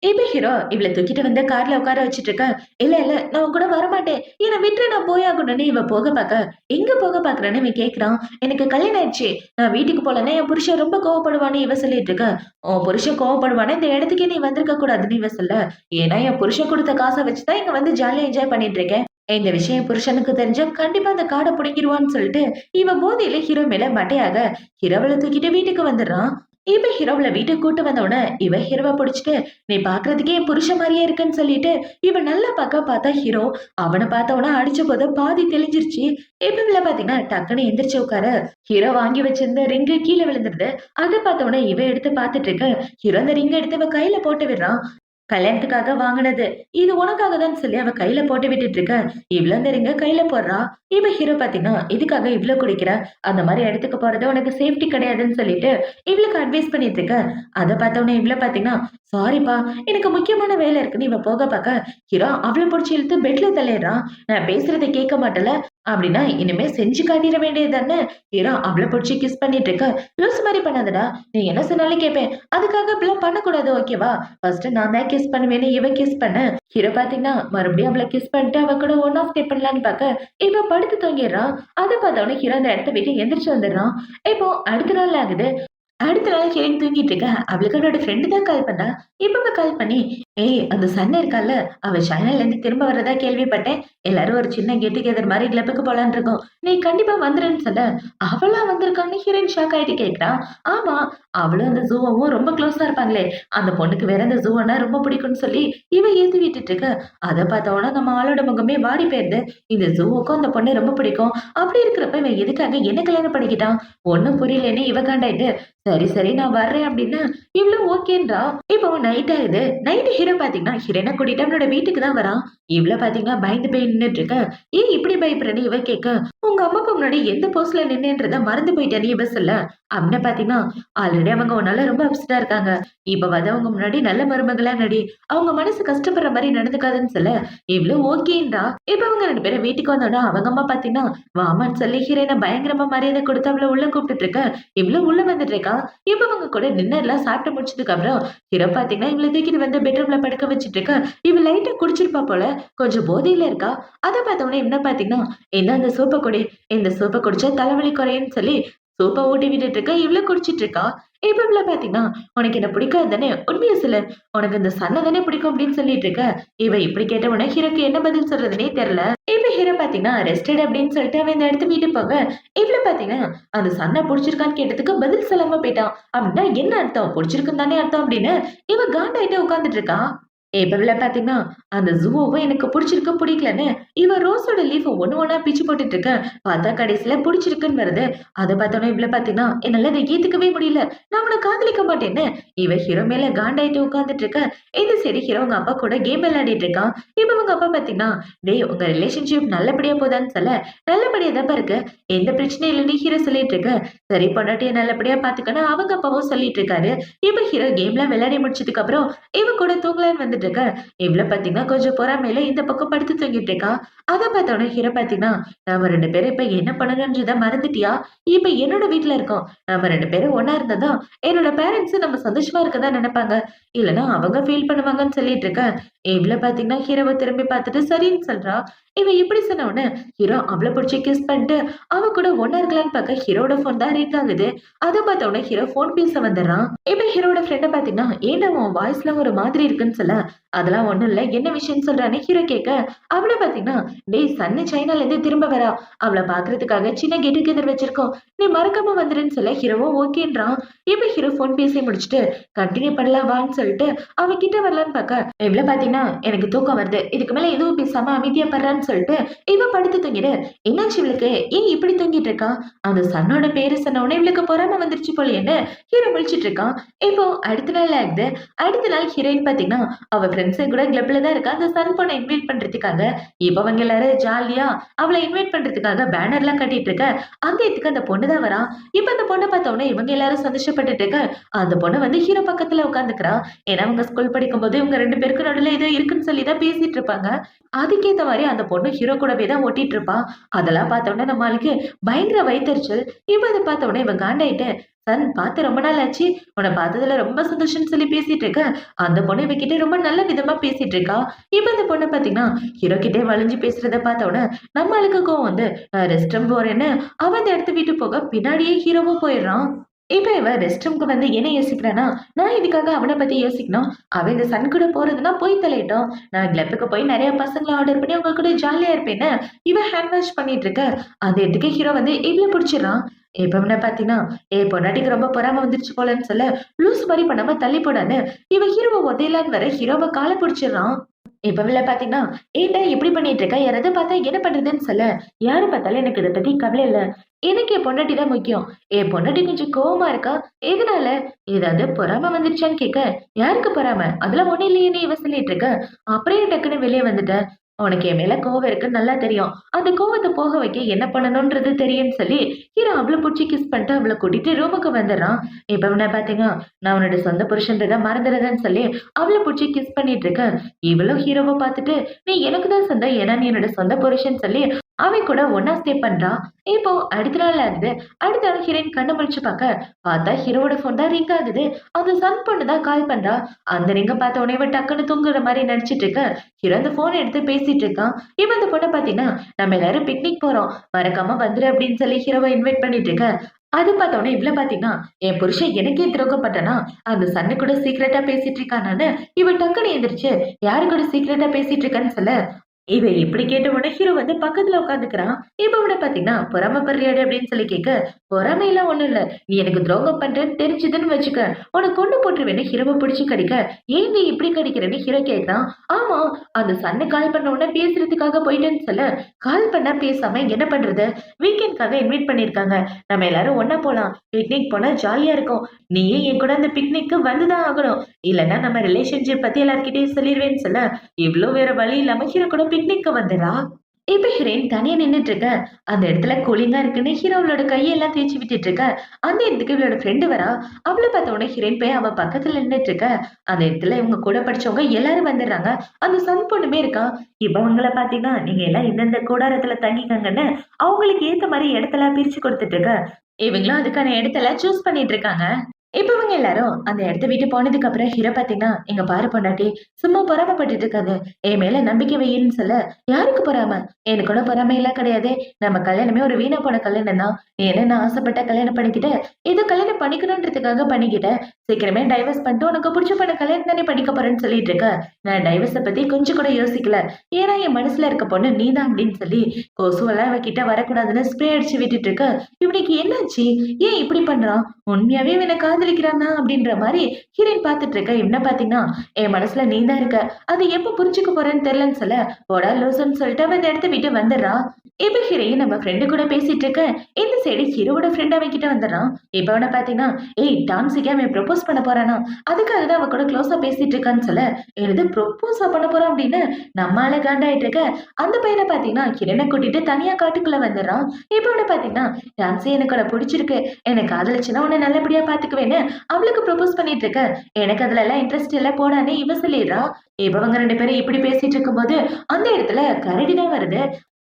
இப்ப ஹீரோ இவள தூக்கிட்டு வந்து கார்ல உட்கார வச்சிட்டு இருக்க. இல்ல இல்ல நான் உன் கூட வரமாட்டேன், என்னை விட்டு நான் போயாகணும்னு இவ போக பாக்க. எங்க போக பாக்குறேன்னு இவன் கேக்குறான். எனக்கு கல்யாணம் ஆயிடுச்சு, நான் வீட்டுக்கு போலன்னா என் புருஷன் ரொம்ப கோவப்படுவான்னு இவ சொல்லிட்டு இருக்க. உன் புருஷன் கோவப்படுவானே இந்த இடத்துக்கே நீ வந்திருக்க கூடாதுன்னு இவ சொல்ல. ஏன்னா என் புருஷன் கொடுத்த காசை வச்சுதான் இங்க வந்து ஜாலியா என்ஜாய் பண்ணிட்டு இருக்கேன். இந்த விஷயம் புருஷனுக்கு தெரிஞ்சா கண்டிப்பா அந்த காடை புடிங்கிருவான்னு சொல்லிட்டு இவ போதையில ஹீரோ மேல மட்டையாக ஹீரோவளை தூக்கிட்டு வீட்டுக்கு வந்துடுறான். இப்ப ஹீரோவள வீட்டுக்கு கூட்டு வந்த உடனே இவ ஹீரோவை புடிச்சிட்டு நீ பாக்குறதுக்கே என் புருஷன் மாதிரியே இருக்குன்னு சொல்லிட்டு இவன் நல்லா பார்த்தா ஹீரோ அவனை பார்த்த உடனே அடிச்ச போது பாதி தெளிஞ்சிருச்சு. இப்ப இவள பாத்தீங்கன்னா டக்குன்னு எந்திரிச்சு உட்கார. ஹீரோ வாங்கி வச்சிருந்த ரிங்கு கீழே விழுந்துருது. அதை பார்த்த உடனே இவ எடுத்து பார்த்துட்டு இருக்க. ஹீரோ அந்த ரிங்க எடுத்து இவ கையில போட்டு விடுறான். கல்யாணத்துக்காக வாங்கினது, இது உனக்காக தான் சொல்லி அவ கையில போட்டு விட்டுட்டு இருக்க. இவ்ளோ இந்த ரிங்க கையில போடுறா. இப்ப ஹீரோ பாத்தீங்கன்னா இதுக்காக இவ்ளோ குடிக்கிற, அந்த மாதிரி இடத்துக்கு போறது உனக்கு சேஃப்டி கிடையாதுன்னு சொல்லிட்டு இவளுக்கு அட்வைஸ் பண்ணிட்டு இருக்க. அதை பார்த்தவொடனே இவ்ளோ பாத்தீங்கன்னா சாரிப்பா எனக்கு முக்கியமான வேலை இருக்குன்னு இவ போக பாக்க ஹீரோ அவளை பிடிச்சி இழுத்து பெட்ல தள்ளிடுறான். நான் பேசுறதை கேட்க மாட்டல அப்படின்னா இனிமே செஞ்சு காட்டிட வேண்டியது தானே. ஹீரோ அவளை பிடிச்சி கிஸ் பண்ணிட்டு இருக்க. லூஸ் மாதிரி பண்ணாதடா, நீ என்ன சொன்னாலும் கேட்பேன், அதுக்காக இப்பெல்லாம் பண்ணக்கூடாது ஓகேவா? ஃபர்ஸ்ட் நான் தான் கிஸ் பண்ணுவேன்னு இவ கிஸ் பண்ண. ஹீரோ பாத்தீங்கன்னா மறுபடியும் அவளை கிஸ் பண்ணிட்டு அவ கூட ஒன் ஆஃப் ஸ்டே பண்ணலான்னு பாக்க இப்ப படுத்து தூங்கிடுறான். அதை பார்த்தவொடனே ஹீரோ அந்த இடத்த விட்டு எந்திரிச்சு வந்துடுறான். இப்போ அடுத்த நாள் ஆகுது. அடுத்த நாள் ஹீரோயின் தூங்கிட்டு இருக்க. அவளுக்கு அவளோட ஃப்ரெண்டு தான் கால் பண்ணா. இப்ப கால் பண்ணி ஏய் அந்த சன் இருக்கால, அவ சைனால இருந்து திரும்ப வர்றதா கேள்விப்பட்டேன். எல்லாரும் ஒரு சின்ன கெட் டுகெதர் மாதிரி கிளப்புக்கு போலான்னு இருக்கோம், நீ கண்டிப்பா வந்துருன்னு சொல்ல. அவளா வந்திருக்கான்னு ஹீரோயின் ஷாக் ஆயிட்டு கேக்குறா. ஆமா, அவளும் அந்த ஜூவும் ரொம்ப க்ளோஸா இருப்பாங்களே, அந்த பொண்ணுக்கு வேற அந்த ஜூவனா ரொம்ப பிடிக்கும்னு சொல்லி இவ ஏத்தி விட்டுட்டு இருக்க. அதை பார்த்தவொடனே நம்ம ஆளோட முகமே வாடி போயிருது. இந்த ஜூவுக்கும் அந்த பொண்ணு ரொம்ப பிடிக்கும். அப்படி இருக்கிறப்ப இவன் எதுக்காக என்ன கல்யாணம் பண்ணிக்கிட்டான் ஒண்ணும் புரியலன்னு இவ காண்டாயிட்டு சரி சரி நான் வர்றேன் அப்படின்னு இவ்வளவு ஓகேன்றா. இப்போ நைட் ஆகுது. நைட்டு ஹீரோ பாத்தீங்கன்னா ஹீரோனை கூட்டிட்டு அவனோட வீட்டுக்கு தான் வரான். இவ்வளவு பாத்தீங்கன்னா பயந்து போய் நின்னுட்டு இருக்க. ஏன் இப்படி பயப்படுறேன்னு இவ கேட்க. உங்க அம்மாக்கு முன்னாடி எந்த போஸ்ட்ல நின்னுன்றத மறந்து போயிட்டேன்னு இவ சொல்ல. அவனை பாத்தீங்கன்னா ஆல்ரெடி அவங்க உன்னால ரொம்ப அப்செட்டா இருக்காங்க. இப்ப வந்து அவங்க முன்னாடி நல்ல மருமகளா நடி, அவங்க மனசு கஷ்டப்படுற மாதிரி நடந்துக்காதுன்னு சொல்ல. இவ்வளவு ஓகேன்றா. இப்ப அவங்க 2 பேரும் வீட்டுக்கு வந்தோட அவங்க அம்மா பாத்தீங்கன்னா வாமான்னு சொல்லி ஹீரோனை பயங்கரமா மரியாதை கொடுத்து அவளை உள்ள கூப்பிட்டு இருக்க. இவ்வளவு உள்ள வந்துட்டு இருக்கா. இப்ப அவங்க கூட டின்னர் எல்லாம் சாப்பிட்டு முடிச்சதுக்கு அப்புறம் ஹீரோ பாத்தீங்கன்னா இவளை தூக்கிட்டு வந்து பெட்ரூம்ல படுக்க வச்சிட்டு இருக்க. இவ லைட்டா குடிச்சிருப்பா போல, கொஞ்சம் போதையில இருக்கா. அதை பார்த்தவொடனே என்ன பாத்தீங்கன்னா என்ன அந்த சூப்பை குடி, இந்த சூப்பை குடிச்சா தலைவலி குறையுன்னு சொல்லி சூப்பை ஊட்டி விட்டுட்டு இருக்க. இவ்வளவு குடிச்சிட்டு இருக்கா. இப்ப இவ்வளவு பாத்தீங்கன்னா உனக்கு என்ன பிடிக்காது தானே, உண்மையா சொல்லு, உனக்கு இந்த சன்னை தானே பிடிக்கும் அப்படின்னு சொல்லிட்டு இருக்க. இவ இப்படி கேட்ட உடனே ஹீரோக்கு என்ன பதில் சொல்றதுனே தெரியல. இப்ப ஹீரோ பாத்தீங்கன்னா ரெஸ்டட் அப்படின்னு சொல்லிட்டு அவன் இந்த இடத்து வீட்டு போக இவ்வளவு பாத்தீங்கன்னா அந்த சன்னை பிடிச்சிருக்கான்னு கேட்டதுக்கு பதில் சொல்லாம போயிட்டான். அப்படின்னா என்ன அர்த்தம், பிடிச்சிருக்குன்னு தானே அர்த்தம் அப்படின்னு இவ காண்டாயிட்டு உட்காந்துட்டு இருக்கான். இப்ப பாத்தீங்கன்னா அந்த ஜூவும் எனக்கு பிடிச்சிருக்கு பிடிக்கலன்னு இவ ரோஸோட லீஃப் ஒண்ணு ஒண்ணா பிச்சு போட்டுட்டு இருக்க. பார்த்தா கடைசியில பிடிச்சிருக்குன்னு வருது. அதை பார்த்தோன்னா இவ்வளவு பாத்தீங்கன்னா என்னால அதை ஏத்துக்கவே முடியல, நான் உன்னை காதலிக்க மாட்டேன்னு இவ ஹீரோ மேல காண்டாயிட்டு உட்காந்துட்டு இருக்க. இந்த சைடு ஹீரோ உங்க அப்பா கூட கேம் விளையாடிட்டு இருக்கான். இப்ப உங்க அப்பா பாத்தீங்கன்னா டேய் உங்க ரிலேஷன்ஷிப் நல்லபடியா போதான்னு சொல்ல. நல்லபடியா தான் இருக்கு, எந்த பிரச்சனையும் இல்லைன்னு ஹீரோ சொல்லிட்டு இருக்க. சரி பொண்டாட்டிய நல்லபடியா பாத்துக்கணும் அவங்க அப்பாவும் சொல்லிட்டு இருக்காரு. இப்ப ஹீரோ கேம்ல விளையாடி முடிச்சதுக்கு அப்புறம் இவ கூட தூங்கலான்னு வந்துட்டு இருக்க. இவ்வளவு பாத்தீங்கன்னா கொஞ்சம் பொறாமையில இந்த பக்கம் படுத்து தூங்கிட்டு இருக்கா. அதை பார்த்தோன்னே ஹீரோ பாத்தீங்கன்னா நாம 2 பேரும் இப்ப என்ன பண்ணணும்ன்றத மறந்துட்டியா, இப்ப என்னோட வீட்டுல இருக்கோம், நம்ம 2 பேரும் ஒன்னா இருந்ததா என்னோட பேரண்ட்ஸ் நம்ம சந்தோஷமா இருக்கதான் நினைப்பாங்க, இல்லன்னா அவங்க ஃபீல் பண்ணுவாங்கன்னு சொல்லிட்டு இருக்க. இவ்வளவு பாத்தீங்கன்னா ஹீரோவை திரும்பி பார்த்துட்டு சரின்னு சொல்றா. இவ இப்படி சொன்ன உடனே ஹீரோ அவளை பிடிச்சி கிஸ் பண்ணிட்டு அவ கூட ஒன்னா இருக்கலான்னு பார்க்க ஹீரோட போன் தான் ரீட் ஆகுது. அதை பார்த்த உடனே ஹீரோ போன் பேச வந்துடுறான். இப்ப ஹீரோட ஃப்ரெண்ட பாத்தீங்கன்னா ஏன்டா உன் வாய்ஸ்ல ஒரு மாதிரி இருக்குன்னு சொல்ல. அதெல்லாம் ஒண்ணும் இல்ல. என்ன விஷயம்னு சொல்றான்னு ஹீரோ கேட்க, அவள பாத்தீங்கன்னா, "டேய் சன்னு சைனால இருந்து திரும்ப வரா. அவள பாக்குறதுக்காக சின்ன கெட் டுகெதர் வச்சிருக்கோம். நீ மறக்காம வந்துருன்னு" சொல்ல ஹீரோவும் ஓகேன்றான். இப்ப ஹீரோ ஃபோன் பேசி முடிச்சுட்டு, கன்டின்யூ பண்ணலாம் வான்னு சொல்லிட்டு அவன் கிட்ட வரலான்னு பாக்க, இவள பாத்தீங்கன்னா, "எனக்கு தூக்கம் வருது. இதுக்கு மேல எதுவும் பேசாம அமைதியா படுறான்னு" சொல்லிட்டு இவ படுத்து தூங்கிடு. என்னாச்சு இவளுக்கு? ஏன் இப்படி தூங்கிட்டு இருக்கா? அந்த சன்னோட பேரு சொன்ன உடனே இவளுக்கு பொறாம வந்துருச்சு போலயேன்னு ஹீரோ முழிச்சிட்டு இருக்கான். இப்போ அடுத்த நாள் ஆகுது. அடுத்த நாள் ஹீரோயின் பாத்தீங்கன்னா, அவ ஃப்ரெண்ட்ஸ் கூட கிளப்ல தான் இருக்கா. அந்த சன் பொண்ண இன்வைட் பண்றதுக்காக. இப்ப அவங்க எல்லாரும் ஜாலியா அவள இன்வைட் பண்றதுக்காக பேனர்லாம் கட்டிட்டு இருக்க. அந்த இடத்துக்கு அந்த பொண்ணு தான் வரா. இப்ப அந்த பொண்ண பார்த்த உடனே இவங்க எல்லாரும் சந்தோஷப்பட்டுட்டு இருக்க. அந்த பொண்ணு வந்து ஹீரோ பக்கத்துல உட்காந்துக்கிறா. ஏன்னா அவங்க ஸ்கூல் படிக்கும்போது இவங்க 2 பேருக்கு நடுவுல ஏதோ இருக்குன்னு சொல்லி தான் பேசிட்டு இருப்பாங்க. அதுக்கேத்த மாரி அந்த பொண்ணு ஹீரோ கூடவே தான் ஒட்டிட்டு இருப்பா. அதெல்லாம் பார்த்த உடனே நம்ம ஆளுக்கு பயங்கர வயித்தெரிச்சல். இப்ப அத பார்த்த உடனே இவன் காண்டாயிட்டு, "சன் பார்த்து ரொம்ப நாள் ஆச்சு. உன்ன பார்த்ததுல ரொம்ப சந்தோஷம்னு" சொல்லி பேசிட்டு இருக்க. அந்த பொண்ணு இவகிட்ட ரொம்ப நல்ல விதமா பேசிட்டு இருக்கா. இப்ப அந்த பொண்ணு பார்த்தீங்கன்னா, ஹீரோ கிட்டே வழிஞ்சு பேசுறத பார்த்த உடனே நம்ம ஆளுக்கு கோவம் வந்து, நான் ரெஸ்ட் ரூம் போறேன்னு அவன் அந்த இடத்த விட்டு போக பின்னாடியே ஹீரோவும் போயிடுறான். இப்ப இவ ரெஸ்ட் ரூம்க்கு வந்து என்ன யோசிக்கிறான்னா, நான் இதுக்காக அவன பத்தி யோசிக்கணும். அவன் இந்த சன் கூட போறதுன்னா போய் தொலையட்டும். நான் கிளப்புக்கு போய் நெறைய பசங்கள ஆர்டர் பண்ணி அவங்க கூட ஜாலியா இருப்பேன்னு, இவ ஹேண்ட் வாஷ் பண்ணிட்டு இருக்க. அந்த இடத்துக்கு ஹீரோ வந்து இவள புடிச்சிடுறான். இப்ப இவன பார்த்தீங்கன்னா, பொண்டாட்டிக்கு ரொம்ப பொறாம வந்துருச்சு போலன்னு சொல்ல, லூசு மாரி பண்ணாம தள்ளி போடான்னு, இவ ஹீரோவ உதையலான்னு வர ஹீரோவ கால புடிச்சிடுறான். இப்ப இவள பார்த்தீங்கன்னா, "ஏன்டா இப்படி பண்ணிட்டு இருக்க? யாராவது பார்த்தா என்ன பண்றதுன்னு சொல்ல." யாரு பார்த்தாலும் எனக்கு இத பத்தி கவலை இல்ல. எனக்கு என் பொண்டாட்டி தான் முக்கியம். என் பொண்டாட்டி கொஞ்சம் கோவமா இருக்கா. எதனால? ஏதாவது பொறாம வந்துருச்சான்னு கேட்க, யாருக்கு பொறாம? அதெல்லாம் ஒண்ணும் இல்லையேன்னு இவ சொல்லிட்டு இருக்க. அப்புறம் ஏன் டக்குன்னு வெளிய வந்துட்ட? உனக்கு என் மேல கோவம் இருக்குன்னு நல்லா தெரியும். அந்த கோவத்த போக வைக்க என்ன பண்ணணும்ன்றது தெரியும்னு சொல்லி, ஹீரோ அவள புடிச்சு கிஸ் பண்ணிட்டு அவள கூட்டிட்டு ரூமுக்கு வந்துடுறான். இப்ப இவன பார்த்தீங்க, நான் உன்னோட சொந்த புருஷன்றத மறந்துடாதன்னு சொல்லி அவள புடிச்சு கிஸ் பண்ணிட்டு இருக்க. இவளும் ஹீரோவ பார்த்துட்டு, "நீ எனக்கு தான் சொந்தம். ஏன்னா நீ என்னோட சொந்த புருஷன்னு" சொல்லி அவன் கூட ஒண்ணா ஸ்டே பண்றா. இப்போ அடுத்த நாள் ஆகுது. அடுத்த நாள் ஹீரோயின் கண்ண முழிச்சு பார்த்தா ஹீரோவோட ஃபோன் தான் ரிங் ஆகுது. அந்த சன் பொண்ணு தான் கால் பண்றா. அந்த ரிங்க பார்த்த உடனே இவ டக்குன்னு தூங்குற மாரி நடிச்சிட்டு இருக்க. ஹீரோ அந்த ஃபோன எடுத்து பேசிட்டு இருக்கான். இவ அந்த பொண்ண பார்த்தீங்கன்னா, "நம்ம எல்லாரும் பிக்னிக் போறோம். மறக்காம வந்துரு" அப்படின்னு சொல்லி ஹீரோவ இன்வைட் பண்ணிட்டு இருக்க. அது பார்த்த உடனே இவள பார்த்தீங்கன்னா, என் புருஷன் எனக்கே துரோகம் பண்ணனா, அந்த சன்னு கூட சீக்ரெட்டா பேசிட்டு இருக்கானான்னு இவ டக்குன்னு எந்திரிச்சு, யாரு கூட சீக்ரெட்டா பேசிட்டு இருக்கன்னு சொல்ல, இவ இப்படி கேட்ட உடனே ஹீரோ வந்து பக்கத்துல உட்காந்துக்கிறான். இப்ப அவன பாத்தீங்கன்னா, பொறாமைப்படுறியாடி அப்படின்னு சொல்லி கேட்க, பொறாமைலாம் ஒண்ணும் இல்ல. நீ எனக்கு துரோகம் பண்றேன்னு தெரிஞ்சதுன்னு வச்சுக்க, உன்னை கொண்டு போட்டுருவேன்னு ஹீரோவ பிடிச்சு கடிக்க, ஏன் நீ இப்படி கடிக்கிறேன்னு ஹீரோ கேட்கிறான். ஆமா, அந்த சன்னு கால் பண்ண உடனே பேசுறதுக்காக போயிட்டேன்னு சொல்ல, கால் பண்ணா பேசாம என்ன பண்றது? வீக்கெண்ட்காக இன்வைட் பண்ணிருக்காங்க. நம்ம எல்லாரும் ஒண்ணா போலாம். பிக்னிக் போனா ஜாலியா இருக்கும். நீயும் என் கூட அந்த பிக்னிக்கு வந்துதான் ஆகணும். இல்லன்னா நம்ம ரிலேஷன்ஷிப் பத்தி எல்லார்கிட்டயும் சொல்லிருவேன்னு சொல்ல, இவ்ளோ வேற வழி இல்லாம ஹீரோ கூட பிக்னிக்கு வந்துடுறா. இப்ப ஹீரோயின் தனியா நின்னுட்டு இருக்க. அந்த இடத்துல கூலிங்கா இருக்குன்னு ஹீரோ அவளோட கையெல்லாம் தேய்ச்சு விட்டுட்டு இருக்க. அந்த இடத்துக்கு இவளோட ஃப்ரெண்டு வரா. அவள பார்த்த உடனே ஹீரோயின் போய் அவ பக்கத்துல நின்னுட்டு இருக்க. அந்த இடத்துல இவங்க கூட படிச்சவங்க எல்லாரும் வந்துடுறாங்க. அந்த சன் பொண்ணுமே இருக்கா. இப்ப அவங்கள பாத்தீங்கன்னா, நீங்க எல்லாம் இந்தந்த கூடாரத்துல தங்கிக்கங்கன்னு அவங்களுக்கு ஏத்த மாரி இடத்தெல்லாம் பிரிச்சு கொடுத்துட்டு இருக்க. இவங்களும் அதுக்கான இடத்தெல்லாம் சூஸ் பண்ணிட்டு இருக்காங்க. இப்ப இவங்க எல்லாரும் அந்த இடத்த விட்டு போனதுக்கு அப்புறம் ஹீரோ பாத்தீங்கன்னா, "இங்க பாரு பொண்டாட்டி, சும்மா பொறாமைப்பட்டுட்டு இருக்காத. என் மேல நம்பிக்கை வையின்னு" சொல்ல, "யாருக்கு பொறாம? எனக்கு ஒண்ணும் பொறாமைலாம் கிடையாதே. நம்ம கல்யாணமே ஒரு வீணா போன கல்யாணம் தான். நீ என்னன்னு ஆசைப்பட்ட கல்யாணம் பண்ணிக்கிட்ட, ஏதோ கல்யாணம் பண்ணிக்கணுன்றதுக்காக பண்ணிக்கிட்ட. சீக்கிரமே டைவர்ஸ் பண்ணிட்டு உனக்கு புடிச்ச பொண்ண கல்யாணம் தானே பண்ணிக்க போறேன்னு சொல்லிட்டு இருக்க. நான் டைவர்ஸ பத்தி கொஞ்சம் கூட யோசிக்கல. ஏன்னா என் மனசுல இருக்க பொண்ணு நீதான்" அப்படின்னு சொல்லி கொசுவெல்லாம் இவ கிட்ட வரக்கூடாதுன்னு ஸ்ப்ரே அடிச்சு விட்டுட்டு இருக்க. இவனுக்கு என்னாச்சு? ஏன் இப்படி பண்றான்? உண்மையாவே இவன காதலிக்கிறானா? அப்படின்ற மாரி ஹீரோயின் பார்த்துட்டு இருக்க. இவன பார்த்தீங்கன்னா, என் மனசுல நீ தான் இருக்க. அது எப்ப புரிஞ்சுக்க போறேன்னு தெரியலன்னு சொல்ல, போடா லூசுன்னு சொல்லிட்டு அவ இந்த இடத்த விட்டு வந்துடுறா. இப்ப ஹீரோயின் நம்ம ஃப்ரெண்டு கூட பேசிட்டு இருக்க. இந்த சைடு ஹீரோவோட ஃப்ரெண்ட் அவன் கிட்ட வந்துடுறான். இப்ப அவன பார்த்தீங்கன்னா, ஏய் டான்ஸுக்கு அவன் ப்ரொபோஸ் பண்ண போறானா? அதுக்காக தான் அவ கூட க்ளோஸா பேசிட்டு இருக்கான்னு சொல்ல, என்னது ப்ரொபோஸா பண்ண போறான் அப்படின்னு நம்ம ஆள காண்டாயிட்டு இருக்க. அந்த பையன பார்த்தீங்கன்னா, ஹீரோயின கூட்டிட்டு தனியா காட்டுக்குள்ள வந்துடுறான். இப்ப அவன பார்த்தீங்கன்னா, டான்ஸே எனக்கு உன்ன புடிச்சிருக்கு. என்ன காதலிச்சுன்னா உன்ன நல்லபடியா பார்த்துக்குவேன்னு அவளுக்கு ப்ரொபோஸ் பண்ணிட்டு இருக்க. எனக்கு அதுல எல்லாம் இன்ட்ரெஸ்ட் இல்ல போடான்னு இவ சொல்லிடுறா. இப்ப அவங்க 2 பேரும் இப்படி பேசிட்டு இருக்கும்போது, அந்த இடத்துல கரடி தான் வருது.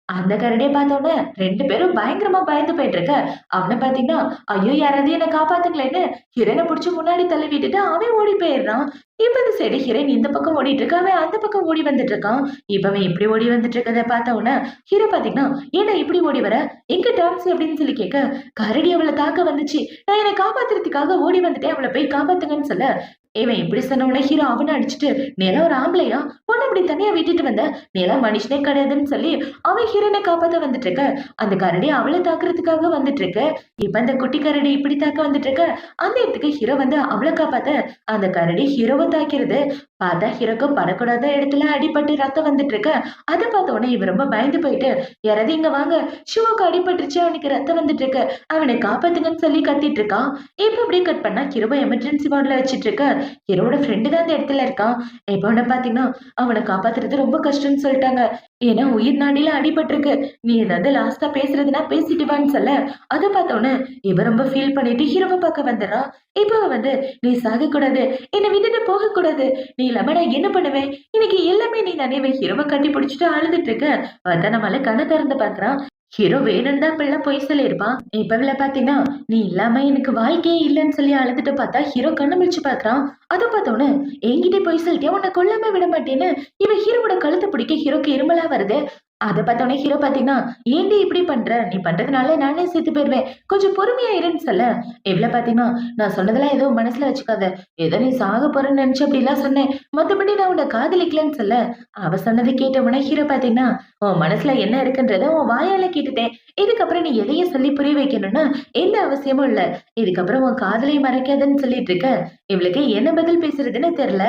அந்த கரடிய பார்த்தோனே 2 பேரும் பயங்கரமா பயந்து போயிட்டு இருக்க. அவன பார்த்தீங்கன்னா, ஐயோ! யாராவது என்ன காப்பாத்துங்களேன்னு ஹீரோயின புடிச்சு முன்னாடி தள்ளி விட்டுட்டு அவன் ஓடி போயிடுறான். இப்ப இந்த சைடு ஹீரோயின் இந்த பக்கம் ஓடிட்டு இருக்கா. அவன் அந்த பக்கம் ஓடி வந்துட்டு இருக்கான். இப்ப அவன் இப்படி ஓடி வந்துட்டு இருக்கத பார்த்த உடனே ஹீரோ பார்த்தீங்கன்னா, "ஏன்டா இப்படி ஓடி வர? எங்க டாக்ஸி?" அப்படின்னு சொல்லி கேட்க, "கரடி அவள தாக்க வந்துச்சு. நான் என்ன காப்பாத்துறதுக்காக ஓடி வந்துட்டேன். அவள போய் காப்பாத்துங்கன்னு" சொல்ல, இவன் இப்படி சொன்ன உடனே ஹீரோ அவனை அடிச்சுட்டு, "நீ எல்லாம் ஒரு ஆம்பளையா? பொண்ண இப்படி தனியா விட்டுட்டு வந்த? நீ எல்லாம் மனுஷனே கிடையாதுன்னு" சொல்லி அவன் ஹீரோயினை காப்பாத்த வந்துட்டு இருக்க. அந்த கரடி அவளை தாக்குறதுக்காக வந்துட்டு இருக்கு. இப்ப அந்த குட்டி கரடி இப்படி தாக்க வந்துட்டு இருக்க. அந்த இடத்துக்கு ஹீரோ வந்து அவளை காப்பாத்த அந்த கரடி ஹீரோவை தாக்கிறது. பார்த்தா ஹீரோக்கு படக்கூடாத இடத்துல அடிபட்டு ரத்தம் வந்துட்டு இருக்கு. அதை பார்த்த உடனே இவன் ரொம்ப பயந்து போயிட்டு, "யாராவது இங்க வாங்க, ஷூவுக்கு அடிபட்டுருச்சு, அவனுக்கு ரத்தம் வந்துட்டு இருக்கு, அவனை காப்பாத்துங்கன்னு" சொல்லி கத்திட்டு இருக்கான். இப்ப அப்படியே கட் பண்ணா ஹீரோவை எமர்ஜென்சி வார்டுல வச்சிட்டு இருக்க. ஹீரோட ஃப்ரெண்டு தான் அந்த இடத்துல இருக்கான். இப்ப அவனை பாத்தீங்கன்னா அவனை காப்பாத்துறது ரொம்ப கஷ்டம்னு சொல்லிட்டாங்க. ஏன்னா உயிர் நாடியில அடிபட்டிருக்கு. நீ ஏதாவது லாஸ்டா பேசுறதுன்னா பேசிட்டு வான்னு சொல்ல, அதை பார்த்த உடனே இவ ரொம்ப ஃபீல் பண்ணிட்டு ஹீரோவை பார்க்க வந்துடுறான். இப்ப அவ வந்து, "நீ சாகக்கூடாது, என்னை விட்டுட்டு போகக்கூடாது, நீ இல்லாம நான் என்ன பண்ணுவேன், இன்னைக்கு எல்லாமே நீ தானே" ஹீரோவை கட்டி பிடிச்சிட்டு அழுதுட்டு இருக்க. பார்த்தா நம்மள கண்ணை திறந்து பாக்குறான். ஹீரோ வேணும்னு தான் இப்படிலாம் பொய் சொல்லியிருப்பான். இப்ப இவள பாத்தீங்கன்னா, "நீ இல்லாம எனக்கு வாழ்க்கையே இல்லைன்னு" சொல்லி அழுதுட்டு பார்த்தா ஹீரோ கண்ணு முழிச்சு பாக்குறான். அதை பார்த்தோன்னே, "என்கிட்ட பொய் சொல்லிட்டியா, உன்னை கொல்லாம விட மாட்டேன்னு" இவன் ஹீரோவோட கழுத்தை பிடிக்க ஹீரோக்கு இருமலா வருது. அதை பார்த்தோன்னே ஹீரோ பாத்தீங்கன்னா, "ஏன்டி இப்படி பண்ற, நீ பண்றதுனால நானே செத்து போயிருவேன், கொஞ்சம் பொறுமையா இருன்னு" சொல்ல, இவள பாத்தீங்கன்னா, "நான் சொன்னதெல்லாம் எதுவும் மனசுல வச்சுக்காத, ஏதோ நீ சாக போறேன்னு நினைச்சு அப்படிலாம் சொன்னேன், மத்தபடி நான் உன்னை காதலிக்கலன்னு" சொல்ல, அவ சொன்னதை கேட்ட உடனே ஹீரோ பாத்தீங்கன்னா, "உன் மனசுல என்ன இருக்குன்றத உன் வாயால கேட்டுட்டேன், இதுக்கப்புறம் நீ எதையும் சொல்லி புரிய வைக்கணும்னு எந்த அவசியமும் இல்ல, இதுக்கப்புறம் உன் காதலை மறைக்காதன்னு" சொல்லிட்டு இருக்க. இவளுக்கு என்ன பதில் பேசுறதுன்னு தெரியல.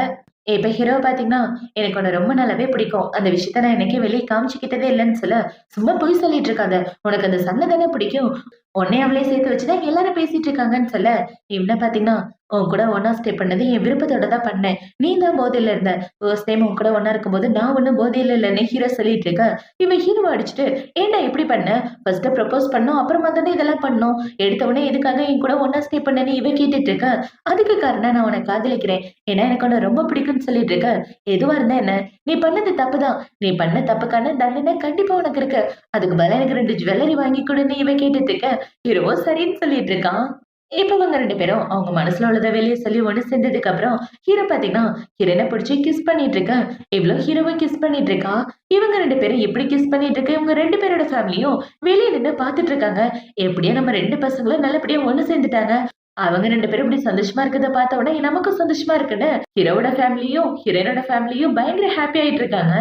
இப்ப ஹீரோவ பாத்தீங்கன்னா, "எனக்கு உன்ன ரொம்ப நல்லாவே பிடிக்கும், அந்த விஷயத்த நான் என்னைக்கும் வெளிய காமிச்சுக்கிட்டதே இல்லன்னு" சொல்ல, "சும்மா பொய் சொல்லிட்டு இருக்காத, உனக்கு அந்த சண்டை தானே பிடிக்கும், உன்னையும் அவளையும் சேர்த்து வச்சுதான் எல்லாரும் பேசிட்டு இருக்காங்கன்னு" சொல்ல, இவன பாத்தீங்கன்னா, "உன் கூட ஒண்ணா ஸ்டே பண்ணது என் விருப்பத்தோட தான் பண்ணேன், நீ தான் போதையில இருந்த, ஃபர்ஸ்ட் டைம் உன் கூட ஒண்ணா இருக்கும்போது நான் ஒண்ணும் போதையில இல்லன்னு" ஹீரோ சொல்லிட்டு இருக்க. இவன் ஹீரோவ அடிச்சுட்டு, "ஏன்டா இப்படி பண்ண, ஃபர்ஸ்ட் ப்ரப்போஸ் பண்ணோம், அப்புறமா தானே இதெல்லாம் பண்ணோம், எடுத்த உடனே எதுக்காக என் கூட ஒண்ணா ஸ்டே பண்ணன்னு" இவ கேட்டுட்டு இருக்க. "அதுக்கு காரணம் நான் உன்னை காதலிக்கிறேன், ஏன்னா எனக்கு உன்ன ரொம்ப பிடிக்கும்னு" சொல்லிட்டு இருக்க. "எதுவா இருந்தா என்ன, நீ பண்ணது தப்புதான், நீ பண்ண தப்புக்கான தண்டனை கண்டிப்பா உனக்கு இருக்கு, அதுக்கு பதிலா எனக்கு 2 ஜுவல்லரி வாங்கி கொடுன்னு" இவ கேட்டுட்டு இருக்க. ஹீரோவும் சரின்னு சொல்லிட்டு இருக்கான். இப்ப இவங்க 2 பேரும் அவங்க மனசுல உள்ளத வெளிய சொல்லி ஒண்ணு சேர்ந்ததுக்கு அப்புறம், ஹீரோ பாத்தீங்கன்னா ஹீரோயின பிடிச்சு கிஸ் பண்ணிட்டு இருக்க. இவ்ளோ ஹீரோவ கிஸ் பண்ணிட்டு இருக்கா. இவங்க 2 பேரும் எப்படி கிஸ் பண்ணிட்டு இருக்க, இவங்க 2 பேரோட ஃபேமிலியும் வெளிய நின்னு பாத்துட்டு இருக்காங்க. எப்படியோ நம்ம 2 பசங்களும் நல்லபடியா ஒண்ணு சேர்ந்துட்டாங்க. அவங்க 2 பேரும் இப்படி சந்தோஷமா இருக்கிறத பார்த்த உடனே நமக்கும் சந்தோஷமா இருக்குன்னு ஹீரோவோட ஃபேமிலியும், ஹீரோயினோட ஃபேமிலியும் பயங்கர ஹாப்பி ஆயிட்டு இருக்காங்க.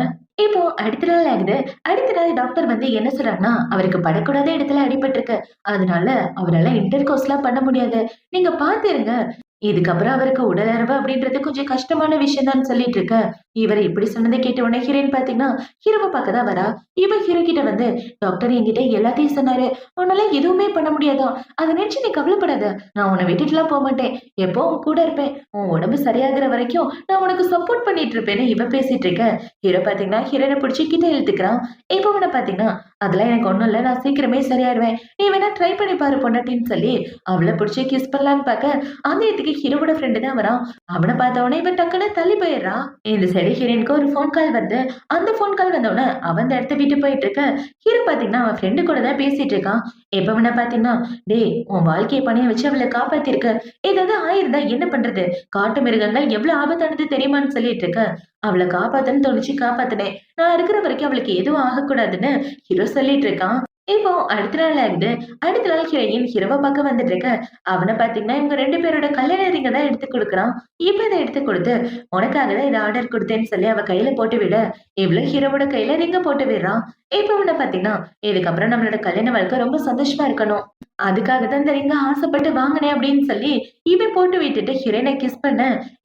இப்போ அடுத்த நாள் ஆகுது. அடுத்த நாள் டாக்டர் வந்து என்ன சொல்றாருன்னா, அவருக்கு படக்கூடாத இடத்துல அடிபட்டிருக்கு, அதனால அவரால இன்டர் கோர்ஸ்லாம் பண்ண முடியாது, நீங்க பார்த்து இருங்க, இதுக்கப்புறம் அவருக்கு உடலுறவு அப்படின்றது கொஞ்சம் கஷ்டமான விஷயம் தான் சொல்லிட்டு இருக்க. இவர் இப்படி சொன்னதை கேட்ட உடனே ஹீரோயின் பாத்தீங்கன்னா ஹீரோவை பார்க்க தான் வரா. இவ ஹீரோ கிட்ட வந்து, "டாக்டர் என்கிட்ட எல்லாத்தையும் சொன்னாரு, உன்னால எதுவுமே பண்ண முடியாதாம், அதை நினைச்சு நீ கவலைப்படாத, நான் உன்னை விட்டுட்டுலாம் போக மாட்டேன், எப்போ உன் கூட இருப்பேன், உன் உடம்பு சரியாகிற வரைக்கும் நான் உனக்கு சப்போர்ட் பண்ணிட்டு இருப்பேன்னு" இவ பேசிட்டு இருக்க. ஹீரோ பாத்தீங்கன்னா ஹீரோயினை பிடிச்சி கிட்ட இழுத்துக்கிறான். இப்ப உன்னை பாத்தீங்கன்னா, "அதெல்லாம் எனக்கு ஒண்ணும் இல்ல, நான் சீக்கிரமே சரியாயிருவேன், நீ வேணா ட்ரை பண்ணி பாரு பொண்டாட்டின்னு" சொல்லி அவளை பிடிச்சி கிஸ் பண்ணலான்னு பார்க்க, அந்த இடத்துக்கு ஹீரோவோட ஃப்ரெண்டு தான் வரான். அவனை பார்த்த உடனே இவன் டக்குன்னு தள்ளி போயிடுறா. இந்த சைடு ஹீரோயினுக்கு ஒரு ஃபோன் கால் வருது. அந்த ஃபோன் கால் வந்த உடனே அவன் அந்த இடத்த விட்டு போயிட்டு இருக்க. ஹீரோ பாத்தீங்கன்னா அவன் ஃப்ரெண்டு கூட தான் பேசிட்டு இருக்கான். எப்ப வேணா பாத்தீங்கன்னா, "டேய், உன் வாழ்க்கையை பணைய வச்சு அவளை காப்பாத்திருக்க, ஏதாவது ஆயிருந்தா என்ன பண்றது, காட்டு மிருகங்கள் எவ்வளவு ஆபத்தானது தெரியுமான்னு" சொல்லிட்டு இருக்க. "அவளை காப்பாத்தன்னு தோணுச்சு, காப்பாத்தினேன், நான் இருக்கிற வரைக்கும் அவளுக்கு எதுவும் ஆகக்கூடாதுன்னு" ஹீரோ சொல்லிட்டு இருக்கான். இப்போ அடுத்த நாள் ஆகுது. அடுத்த நாள் ஹீரோயின் ஹீரோவ பார்க்க வந்துட்டு இருக்க. அவன பார்த்தீங்கன்னா, இவங்க 2 பேரோட கல்யாண ரிங்க தான் எடுத்து குடுக்குறான். இப்ப இத எடுத்து குடுத்து, "உனக்காக தான் இத ஆர்டர் குடுத்தேன்னு" சொல்லி அவ கையில போட்டு விட, இவளும் ஹீரோவோட கையில ரிங்க போட்டு விடுறான். இப்ப அவன பார்த்தீங்கன்னா, "இதுக்கப்புறம் நம்மளோட கல்யாண வாழ்க்கை ரொம்ப சந்தோஷமா இருக்கணும், அதுக்காக தான் இந்த ரிங்க ஆசைப்பட்டு வாங்கினேன்" அப்படின்னு சொல்லி இவன் போட்டு விட்டுட்டு ஹீரோயின கிஸ் பண்ண,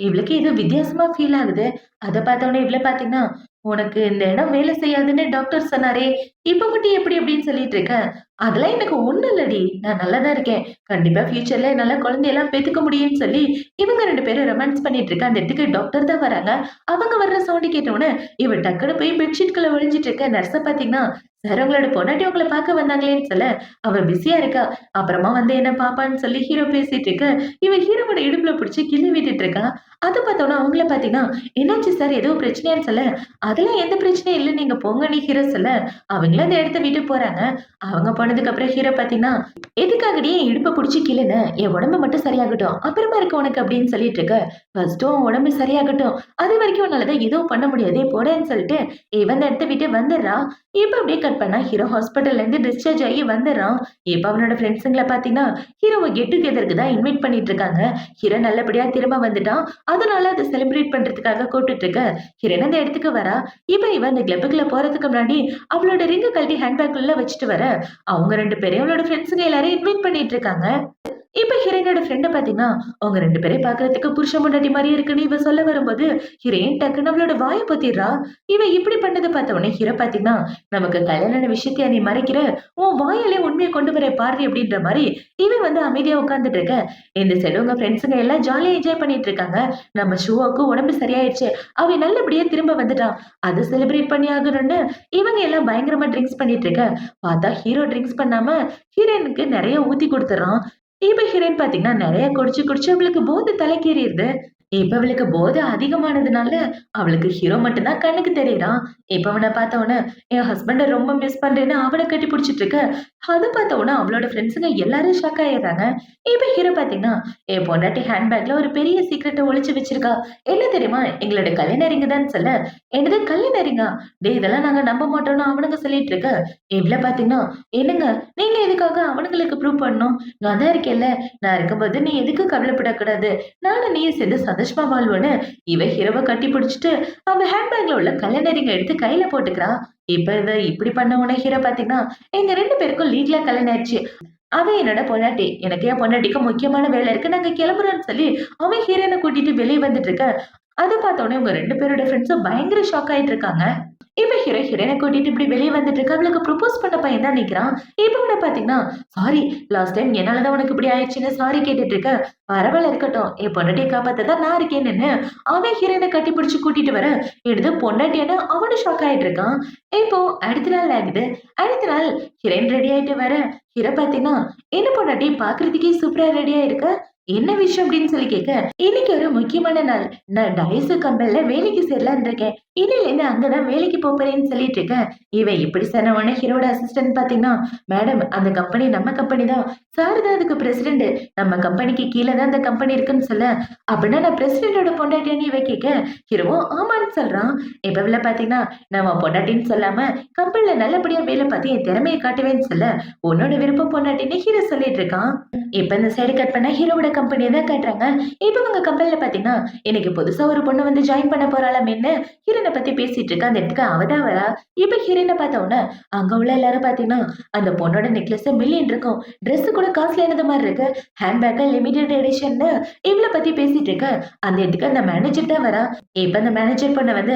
இவளுக்கு ஏதோ வித்தியாசமா ஃபீல் ஆகுது. அத பார்த்த உடனே இவள பார்த்தீங்கன்னா, "உனக்கு இந்த இடம் வேலை செய்யாதுன்னு டாக்டர் சொன்னாரே, இப்ப மட்டும் எப்படி?" அப்படின்னு சொல்லிட்டு இருக்க. "அதெல்லாம் எனக்கு ஒண்ணும் இல்லடி, நான் நல்லா தான் இருக்கேன், கண்டிப்பா ஃபியூச்சர்ல என்னால குழந்தையெல்லாம் பெத்துக்க முடியும்னு" சொல்லி இவங்க 2 பேரும் ரொமான்ஸ் பண்ணிட்டு இருக்க. அந்த இடத்துக்கு டாக்டர் தான் வராங்க. அவங்க வர்ற சவுண்ட் கேட்ட உடனே இவ டக்குனு போய் பெட்ஷீட்குள்ள ஒளிஞ்சிட்டு இருக்க. நர்ஸ பார்த்தீங்கன்னா, "சார், உங்களோட பொண்டாட்டி உங்கள பார்க்க வந்தாங்களேன்னு" சொல்ல, அவ பிஸியா இருக்கா. அப்புறமா வந்து என்ன பாப்பான்னு சொல்லி ஹீரோ பேசிட்டு இருக்க. இவ ஹீரோவோட இடுப்புல புடிச்சு கிள்ளி விட்டுட்டு இருக்கா. அத பார்த்தோன அவங்கள பார்த்தீங்கன்னா, "என்னாச்சு சார், ஏதோ பிரச்சனையான்னு" சொல்ல, "அதெல்லாம் எந்த பிரச்சனையும் இல்ல, நீங்க போங்கன்னு" ஹீரோ சொல்ல, அவங்களும் அந்த இடத்த விட்டு போறாங்க. அவங்க போனதுக்கு அப்புறம் ஹீரோ பார்த்தீங்கன்னா, "எதுக்காகடி என் இடுப்ப புடிச்சு கிள்ளுன? என் உடம்பு மட்டும் சரியாகட்டும், அப்புறமா இருக்கு உனக்கு" அப்படின்னு சொல்லிட்டு இருக்க. "ஃபர்ஸ்ட் உன் உடம்பு சரியாகட்டும், அது வரைக்கும் உன்னால தான் எதுவும் பண்ண முடியாதே, போடேன்னு" சொல்லிட்டு இவன் அந்த இடத்த விட்டு வந்துடுறா. இப்ப அப்படியே கட் பண்ணா ஹீரோ ஹாஸ்பிட்டல்ல இருந்து டிஸ்சார்ஜ் ஆகி வந்துடுறான். இப்ப அவனோட ஃப்ரெண்ட்ஸுங்கள பாத்தீங்கன்னா ஹீரோவை கெட் டுகெதருக்கு தான் இன்வைட் பண்ணிட்டு இருக்காங்க. ஹீரோ நல்லபடியா திரும்ப வந்துட்டான். அதனால அதை செலிப்ரேட் பண்றதுக்காக கூப்பிட்டுட்டு இருக்க ஹீரோயின் அந்த இடத்துக்கு வரா. இப்ப இவன் அந்த கிளப்புக்குள்ள போறதுக்கு முன்னாடி அவளோட ரிங்க கழட்டி ஹேண்ட்பேக் உள்ள வச்சுட்டு வர அவங்க 2 பேரையும் அவளோட ஃப்ரெண்ட்ஸுங்க எல்லாரும் இன்வைட் பண்ணிட்டு இருக்காங்க. இப்ப ஹீரோயினோட ஃப்ரெண்ட பாத்தீங்கன்னா, அவங்க 2 பேரையும் பாக்குறதுக்கு புருஷன் பொண்டாட்டி மாரியே இருக்குன்னு இவ சொல்ல வரும்போது, ஹீரோயின் டக்குன்னு அவளோட வாய பொத்திர்றா. இவ இப்படி பண்ணத பாத்த உடனே ஹீரோ பாத்தீங்கன்னா, "நமக்கு கல்யாண விஷயத்தையா நீ மறைக்கிற? உன் வாயாலே உண்மைய கொண்டு வர பாரு" அப்படின்ற மாரி இவன் வந்து அமைதியா உட்கார்ந்துட்டு இருக்க. இந்த சைடு உங்க ஃப்ரெண்ட்ஸுங்க எல்லாம் ஜாலியா என்ஜாய் பண்ணிட்டு இருக்காங்க. நம்ம ஷூவாக்கு உடம்பு சரியாயிடுச்சு. அவன் நல்லபடியா திரும்ப வந்துட்டான். அத செலிப்ரேட் பண்ணி ஆகணும்னு இவங்க எல்லாம் பயங்கரமா ட்ரிங்க்ஸ் பண்ணிட்டு இருக்க. பாத்தா ஹீரோ ட்ரிங்க்ஸ் பண்ணாம ஹீரோயினுக்கு நெறைய ஊத்தி குடுத்துர்றான். இப்ப ஹீரோயின் பாத்தீங்கன்னா நெறைய குடிச்சு குடிச்சு அவளுக்கு போதை தலைக்கேறிருது. இப்ப அவளுக்கு போதை அதிகமானதுனால அவளுக்கு ஹீரோ மட்டும் தான் கண்ணுக்கு தெரியறான். இப்ப அவன பார்த்த உடனே என் ஹஸ்பண்ட ரொம்ப மிஸ் பண்றேன்னு அவன கட்டி பிடிச்சிட்டு இருக்க. அத பார்த்த உடனே அவளோட ஃப்ரெண்ட்ஸுங்க எல்லாரும் ஷாக் ஆயிடுறாங்க. இப்ப ஹீரோ பாத்தீங்கன்னா என் பொண்டாட்டி ஹேண்ட்பேக்ல ஒரு பெரிய சீக்ரெட்ட ஒளிச்சு வச்சிருக்கா. என்ன தெரியுமா? எங்களோட கல்யாண ரிங் தான் சொல்ல. என்னது கல்யாண ரிங்கா? டேய் இதெல்லாம் நாங்க நம்ப மாட்டோம்னு அவனுங்க சொல்லிட்டு இருக்க. இவ்ள பாத்தீங்கன்னா என்னங்க நீங்க எதுக்காக அவனுங்களுக்கு ப்ரூவ் பண்ணணும்? நான் தான் இருக்கேன்ல. நான் இருக்கும்போது நீ எதுக்கு கவலைப்படக்கூடாது? நானும் நீயும் சேர்ந்து சந்தோஷமா வாழ்வோன்னு இவ ஹீரோவ கட்டி பிடிச்சிட்டு அவ ஹேண்ட்பேக்ல உள்ள கல்யாண ரிங்க எடுத்து கையில போட்டுக்கிறா. இப்ப இவ இப்படி பண்ண உடனே ஹீரோ பாத்தீங்கன்னா எங்க 2 பேருக்கும் லீகலா கல்யாணம் ஆயிடுச்சு. அவன் என்னோட பொண்டாட்டி. எனக்கு என் பொண்டாட்டிக்கு முக்கியமான வேலை இருக்கு. நாங்க கிளம்புறோம்ன்னு சொல்லி அவன் ஹீரோயின கூட்டிட்டு வெளிய வந்துட்டு இருக்க. அத பார்த்த உடனே உங்க 2 பேரோட ஃப்ரெண்ட்ஸும் பயங்கர ஷாக் ஆயிட்டு இருக்காங்க. இப்ப ஹீரோயின கூட்டிட்டு இப்படி வெளிய வந்துட்டு இருக்க. அவளுக்கு ப்ரொபோஸ் பண்ண பையன் தான் நிக்கிறான். இப்ப கூட பாத்தீங்கன்னா, "சாரி லாஸ்ட் டைம் என்னால தான் உனக்கு இப்படி ஆயிடுச்சுன்னு சாரி கேட்டுட்டு இருக்க. பரவால்ல இருக்கட்டும். என் பொண்டாட்டிய காப்பாத்த தான் நான் இருக்கேன்னு" அவன் ஹீரோயின கட்டிப்பிடிச்சு கூட்டிட்டு வர, எடுத்து பொண்டாட்டியான்னு அவனும் ஷாக் ஆயிட்டு இருக்கான். இப்போ அடுத்த நாள் ஆகுது. அடுத்த நாள் ஹீரோயின் ரெடி ஆயிட்டு வர, ஹீரோ பாத்தீங்கன்னா, "என்ன பொண்டாட்டி பாக்குறதுக்கே சூப்பரா ரெடியா இருக்க. என்ன விஷயம்?" அப்படின்னு சொல்லி கேட்க, "இன்னைக்கு ஒரு முக்கியமான நாள். நான் டைஸ் கம்பெனில வேலைக்கு சேரலான்னு இருக்கேன். இன்னையிலேருந்து அங்கதான் வேலைக்கு போறேன்னு சொல்லிட்டு இருக்கேன்." இவன் இப்படி சொன்ன உடனே ஹீரோட அசிஸ்டன்ட் பாத்தீங்கன்னா, "மேடம் அந்த கம்பெனி நம்ம கம்பெனி தான். சார் தான் அதுக்கு பிரசிடென்ட். நம்ம கம்பெனிக்கு கீழ தான் அந்த கம்பெனி இருக்குன்னு சொல்ல, அப்படின்னா நான் பிரசிடென்ட்டோட பொண்டாட்டியான்னு இவ கேட்க, ஹீரோவும் ஆமான்னு சொல்றான். இப்ப இவள பாத்தீங்கன்னா, "நான் உன் பொண்டாட்டின்னு சொல்லாம கம்பெனில நல்லபடியா வேலை பார்த்து என் திறமையை காட்டுவேன்னு சொல்ல, உன்னோட விருப்பம் பொண்டாட்டின்னு ஹீரோ சொல்லிட்டு இருக்கான்." இப்ப இந்த சைடு கட் பண்ணா ஹீரோவோட கம்பெனியை தான் காட்டுறாங்க. இப்ப உங்க கம்பெனில பாத்தீங்கன்னா, இன்னைக்கு புதுசா ஒரு பொண்ணு வந்து ஜாயின் பண்ண போறாளாமேன்னு ஹீரோயின பத்தி பேசிட்டு இருக்க. அந்த இடத்துக்கு அவ தான் வரா. இப்ப ஹீரோயின பார்த்த உடனே அங்க உள்ள எல்லாரும் பாத்தீங்கன்னா, அந்த பொண்ணோட நெக்லஸ் மில்லியன் இருக்கும். Dress கூட காஸ்ட்லியானது மாதிரி இருக்கு. ஹேண்ட்பேக் லிமிடெட் எடிஷன்னு இவள பத்தி பேசிட்டு இருக்க. அந்த இடத்துக்கு அந்த மேனேஜர் தான் வரா. இப்ப அந்த மேனேஜர் பொண்ணு வந்து,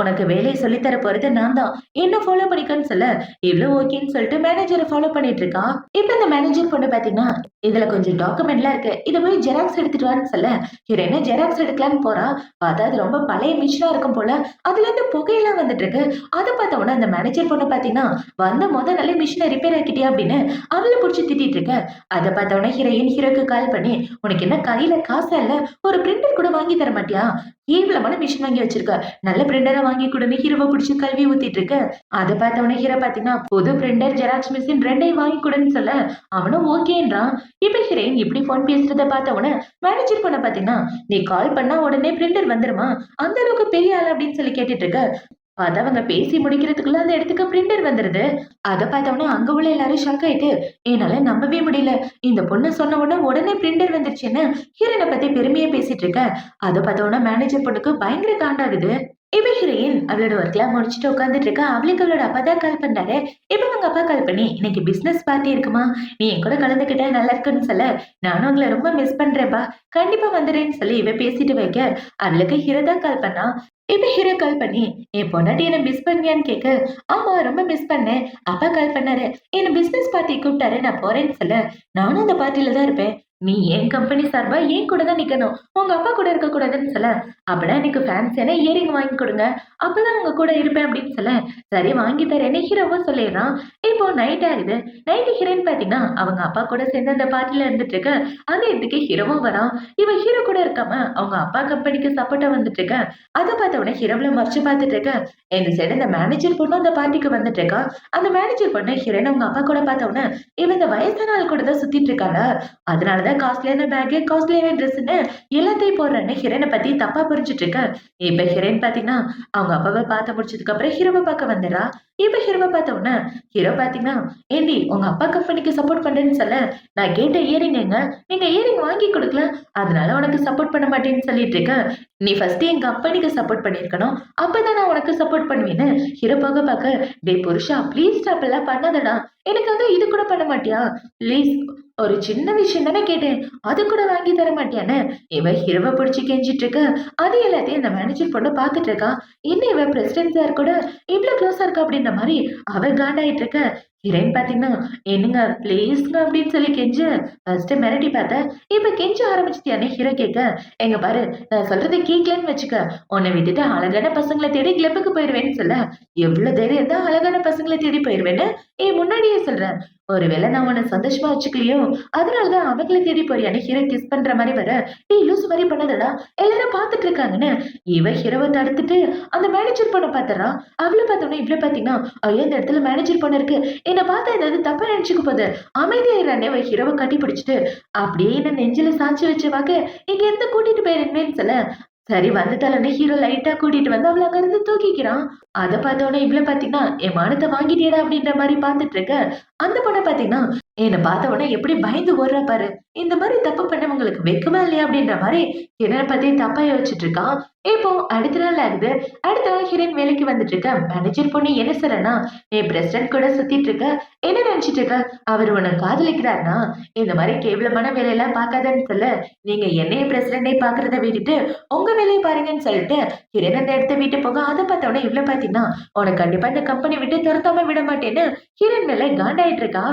"உனக்கு வேலையை சொல்லி தர போறது நான் தான். என்ன ஃபாலோ பண்ணிக்கன்னு" சொல்ல, இவ்ளோ ஓகேன்னு சொல்லிட்டு மேனேஜரை ஃபாலோ பண்ணிட்டு இருக்கா. இப்ப இந்த மேனேஜர் பொண்ணு பாத்தீங்கன்னா, "இதுல கொஞ்சம் டாக்குமெண்ட்லாம் இருக்கு. இத போய் ஜெராக்ஸ் எடுத்துட்டு வான்னு" சொல்ல, ஹீரோயின் ஜெராக்ஸ் எடுக்கலான்னு போறா. பார்த்தா அது ரொம்ப பழைய மிஷினா இருக்கும் போல. அதுல இருந்து புகையெல்லாம் வந்துட்டு இருக்கு. அத பார்த்த உடனே அந்த மேனேஜர் பொண்ணு பாத்தீங்கன்னா, "வந்த நாளே மிஷின ரிப்பேர் ஆக்கிட்டியா?" அப்படின்னு அவள புடிச்சு திட்டிட்டு இருக்க. அத பார்த்த உடனே ஹீரோயின் ஹீரோக்கு கால் பண்ணி, "உனக்கு என்ன கையில காசா இல்ல? ஒரு பிரிண்டர் கூட வாங்கி தர மாட்டியா? கேவலமான மிஷின் வாங்கி வச்சிருக்க. நல்ல பிரிண்டரா வாங்கி குடுன்னு" ஹீரோவ புடிச்சு கழுவி ஊத்திட்டு இருக்க. அத பார்த்த உடனே ஹீரோ பாத்தீங்கன்னா, புது பிரிண்டர், ஜெராக்ஸ் மிஷின் 2யும் வாங்கி குடுன்னு சொல்ல, அவனும் ஓகேன்றான். இப்ப ஹீரோயின் இப்படி ஃபோன் பேசுறத பார்த்த உடனே மேனேஜர் பொண்ண பாத்தீங்கன்னா, "நீ கால் பண்ணா உடனே பிரிண்டர் வந்துருமா? அந்த அளவுக்கு பெரிய ஆளா?" அப்படின்னு சொல்லி கேட்டுட்டு இருக்க. பார்த்தா அவங்க பேசி முடிக்கிறதுக்குள்ள அந்த இடத்துக்கு பிரிண்டர் வந்துருது. அத பார்த்தோனே அங்க உள்ள எல்லாரும் ஷாக் ஆயிட்டு, என்னால நம்பவே முடியல. இந்த பொண்ணு சொன்ன உடனே பிரிண்டர் வந்துருச்சுன்னு ஹீரோயின பத்தி பெருமையா பேசிட்டு இருக்க. அத பார்த்தோனே மேனேஜர் பொண்ணுக்கு பயங்கர காண்டாகுது. இப்ப ஹீரோயின் அவளோட ஒர்க்லாம் முடிச்சுட்டு உட்கார்ந்துட்டு இருக்கா. அவளுக்கு அவளோட அப்பா தான் கால் பண்றாரு. இப்ப அவங்க அப்பா கால் பண்ணி, "இன்னைக்கு பிசினஸ் பார்ட்டி இருக்குமா? நீ என் கூட கலந்துக்கிட்டா நல்லா இருக்குன்னு" சொல்ல, "நானும் உங்கள ரொம்ப மிஸ் பண்றேன்ப்பா. கண்டிப்பா வந்துடுறேன்னு" சொல்லி இவ பேசிட்டு வைக்க, அவளுக்கு ஹீரோ தான் கால் பண்ணா. இப்ப ஹீரோ கால் பண்ணி, "என் பொண்டாட்டி என்ன மிஸ் பண்ணியான்னு" கேட்க, "ஆமா ரொம்ப மிஸ் பண்ணேன். அப்பா கால் பண்ணாரு. என்ன பிசினஸ் பார்ட்டி கூப்பிட்டாரு. நான் போறேன்னு" சொல்ல, "நானும் அந்த பார்ட்டில தான் இருப்பேன். நீ என் கம்பெனி சார்பா என் கூட தான் நிக்கணும். உங்க அப்பா கூட இருக்கக்கூடாதுன்னு" சொல்ல, "அப்பனா எனக்கு ஃபேன்சியான இயரிங் வாங்கி கொடுங்க. அப்பதான் உங்க கூட இருப்பேன்" அப்படின்னு சொல்ல, "சரி வாங்கி தரேன்னு" ஹீரோவும் சொல்லிடுறான். இப்போ நைட் ஆகுது. நைட் ஹீரோயின் பாத்தீங்கன்னா அவங்க அப்பா கூட சேர்ந்து அந்த பார்ட்டில இருந்துட்டு இருக்க. அந்த இடத்துக்கு ஹீரோவும் வரான். இவன் ஹீரோ கூட இருக்காம அவங்க அப்பா கம்பெனிக்கு சப்போர்ட்டா வந்துட்டு இருக்க. அத பார்த்த உடனே ஹீரோவ மறைச்சு பார்த்துட்டு இருக்க. இந்த சைடு இந்த மேனேஜர் பொண்ணு அந்த பார்ட்டிக்கு வந்துட்டு இருக்கா. அந்த மேனேஜர் பொண்ணு ஹீரோயின் அவங்க அப்பா கூட பார்த்த உடனே, இவன் இந்த வயசான ஆள் கூட தான் சுத்திட்டு இருக்காளா? அதனாலதான் காஸ்ட்லியான பேக், காஸ்ட்லியான ட்ரெஸ்ன்னு எல்லாத்தையும் போடுறேன்னு ஹீரோயின பத்தி தப்பா புரிஞ்சுட்டு இருக்க. இப்ப ஹீரோயின் பாத்தீங்கன்னா அவங்க அப்பாவை பார்த்து முடிச்சதுக்கு அப்புறம் ஹீரோவை பார்க்க வந்துடுறா. இப்ப ஹீரோவ பார்த்த உடனே ஹீரோ பாத்தீங்கன்னா, "ஏண்டி உங்க அப்பா கம்பெனிக்கு சப்போர்ட் பண்றேன்னு சொல்ல, நான் கேட்ட இயரிங் எங்க? நீங்க இயரிங் வாங்கி குடுக்கல. அதனால உனக்கு சப்போர்ட் பண்ண மாட்டேன்னு சொல்லிட்டு இருக்க. நீ ஃபர்ஸ்ட் என் கம்பெனிக்கு சப்போர்ட் பண்ணியிருக்கணும். அப்பதான் நான் உனக்கு சப்போர்ட் பண்ணுவேன்னு." ஹீரோ போக பாக்க, "டேய் புருஷா ப்ளீஸ்டா அப்படிலாம் பண்ணாதடா. எனக்காக இது கூட பண்ண மாட்டியா? ப்ளீஸ் ஒரு சின்ன விஷயம் தானே கேட்டேன். அது கூட வாங்கி தர மாட்டியான்னு?" இவ ஹீரோவ புடிச்சு கெஞ்சிட்டு இருக்க. அது எல்லாத்தையும் இந்த மேனேஜர் பொண்ணு பாத்துட்டு இருக்கா. என்ன இவ பிரசிடென்ட் சார் கூட இவ்ளோ க்ளோஸா இருக்கா அப்படின்ற மாரி அவ காண்டாயிட்டு இருக்க. ஹீரோயின் பாத்தீங்கன்னா, "என்னங்க ப்ளீஸ்ங்க" அப்படின்னு சொல்லி கெஞ்ச, ஃபர்ஸ்ட் மிரட்டி பார்த்த. இப்ப கெஞ்ச ஆரம்பிச்சிட்டியான்னு ஹீரோ கேட்க, "எங்க பாரு நான் சொல்றத கேட்கலன்னு வச்சுக்க, உன்னை விட்டுட்டு அழகான பசங்கள தேடி கிளப்புக்கு போயிருவேன்னு சொல்ல." எவ்ளோ தைரியம் இருந்தா அழகான பசங்கள தேடி போயிருவேன்னு முன்னாடியே சொல்றேன். ஒருவேளை நான் உன்னை சந்தோஷமா வச்சுக்கலையோ, அதனாலதான் அவங்கள தேடி போறியான்னு ஹீரோ கிஸ் பண்ற மாரி வர, "டேய் லூசு மாரி பண்ணாதடா, எல்லாரும் பாத்துட்டு இருக்காங்கன்னு." இவ ஹீரோவ தடுத்துட்டு அந்த மேனேஜர் பொண்ண பாத்துறா. அவள பார்த்தோன்னே இவ்ள பாத்தீங்கன்னா, ஐயோ இந்த இடத்துல மேனேஜர் பொண்ணு இருக்கு, என்ன பார்த்தா ஏதாவது தப்பா நினைச்சுக்க போகுது, அமைதியாயிரானே அவ ஹீரோவ கட்டி பிடிச்சிட்டு, அப்படியே என்ன நெஞ்சில சாய்ச்சு வச்சவாக்க, "இங்க இருந்து கூட்டிட்டு போயிருங்கன்னு" சொல்ல, சரி வந்துட்டாலன்னு ஹீரோ லைட்டா கூட்டிட்டு வந்து அவள அங்க இருந்து தூக்கிக்கிறான். அத பார்த்தோனே இவ்ள பாத்தீங்கன்னா, "என் மானத்த வாங்கிட்டியேடா" அப்படின்ற மாரி பாத்துட்டு இருக்க. அந்த பொண்ண பாத்தீங்கன்னா, என்ன பார்த்த உடனே எப்படி பயந்து ஓடுறா பாரு. இந்த மாரி தப்பு பண்ணவங்களுக்கு வெட்கமா இல்லையா? அப்படின்ற மாரி ஹீரோயின பத்தி தப்பா யோசிச்சுட்டு இருக்கான். இப்போ அடுத்த நாள் ஆகுது. அடுத்த நாள் ஹீரோயின் வேலைக்கு வந்துட்டு இருக்க. மேனேஜர் பொண்ணு என்ன சொல்றன்னா, "நீ பிரசிடென்ட் கூட சுத்திட்டு இருக்க. என்ன நினைச்சிட்டு இருக்க? அவரு உன்ன காதலிக்கிறார்னா, இந்த மாரி கேவலமான வேலையெல்லாம் பார்க்காதன்னு சொல்ல, நீங்க என்னைய பிரசிடென்ட்டே பார்க்கிறத விட்டுட்டு, உங்க வேலைய பாருங்கன்னு" சொல்லிட்டு ஹீரோயின் அந்த இடத்த விட்டு போக, அத பார்த்த உடனே இவ்ள பாத்தீங்கன்னா, "உனக்கு கண்டிப்பா இந்த கம்பெனி விட்டு துரத்தாம விட மாட்டேன்னு" ஹீரோயின் மேல காண்டாயிட்டு இருக்கா.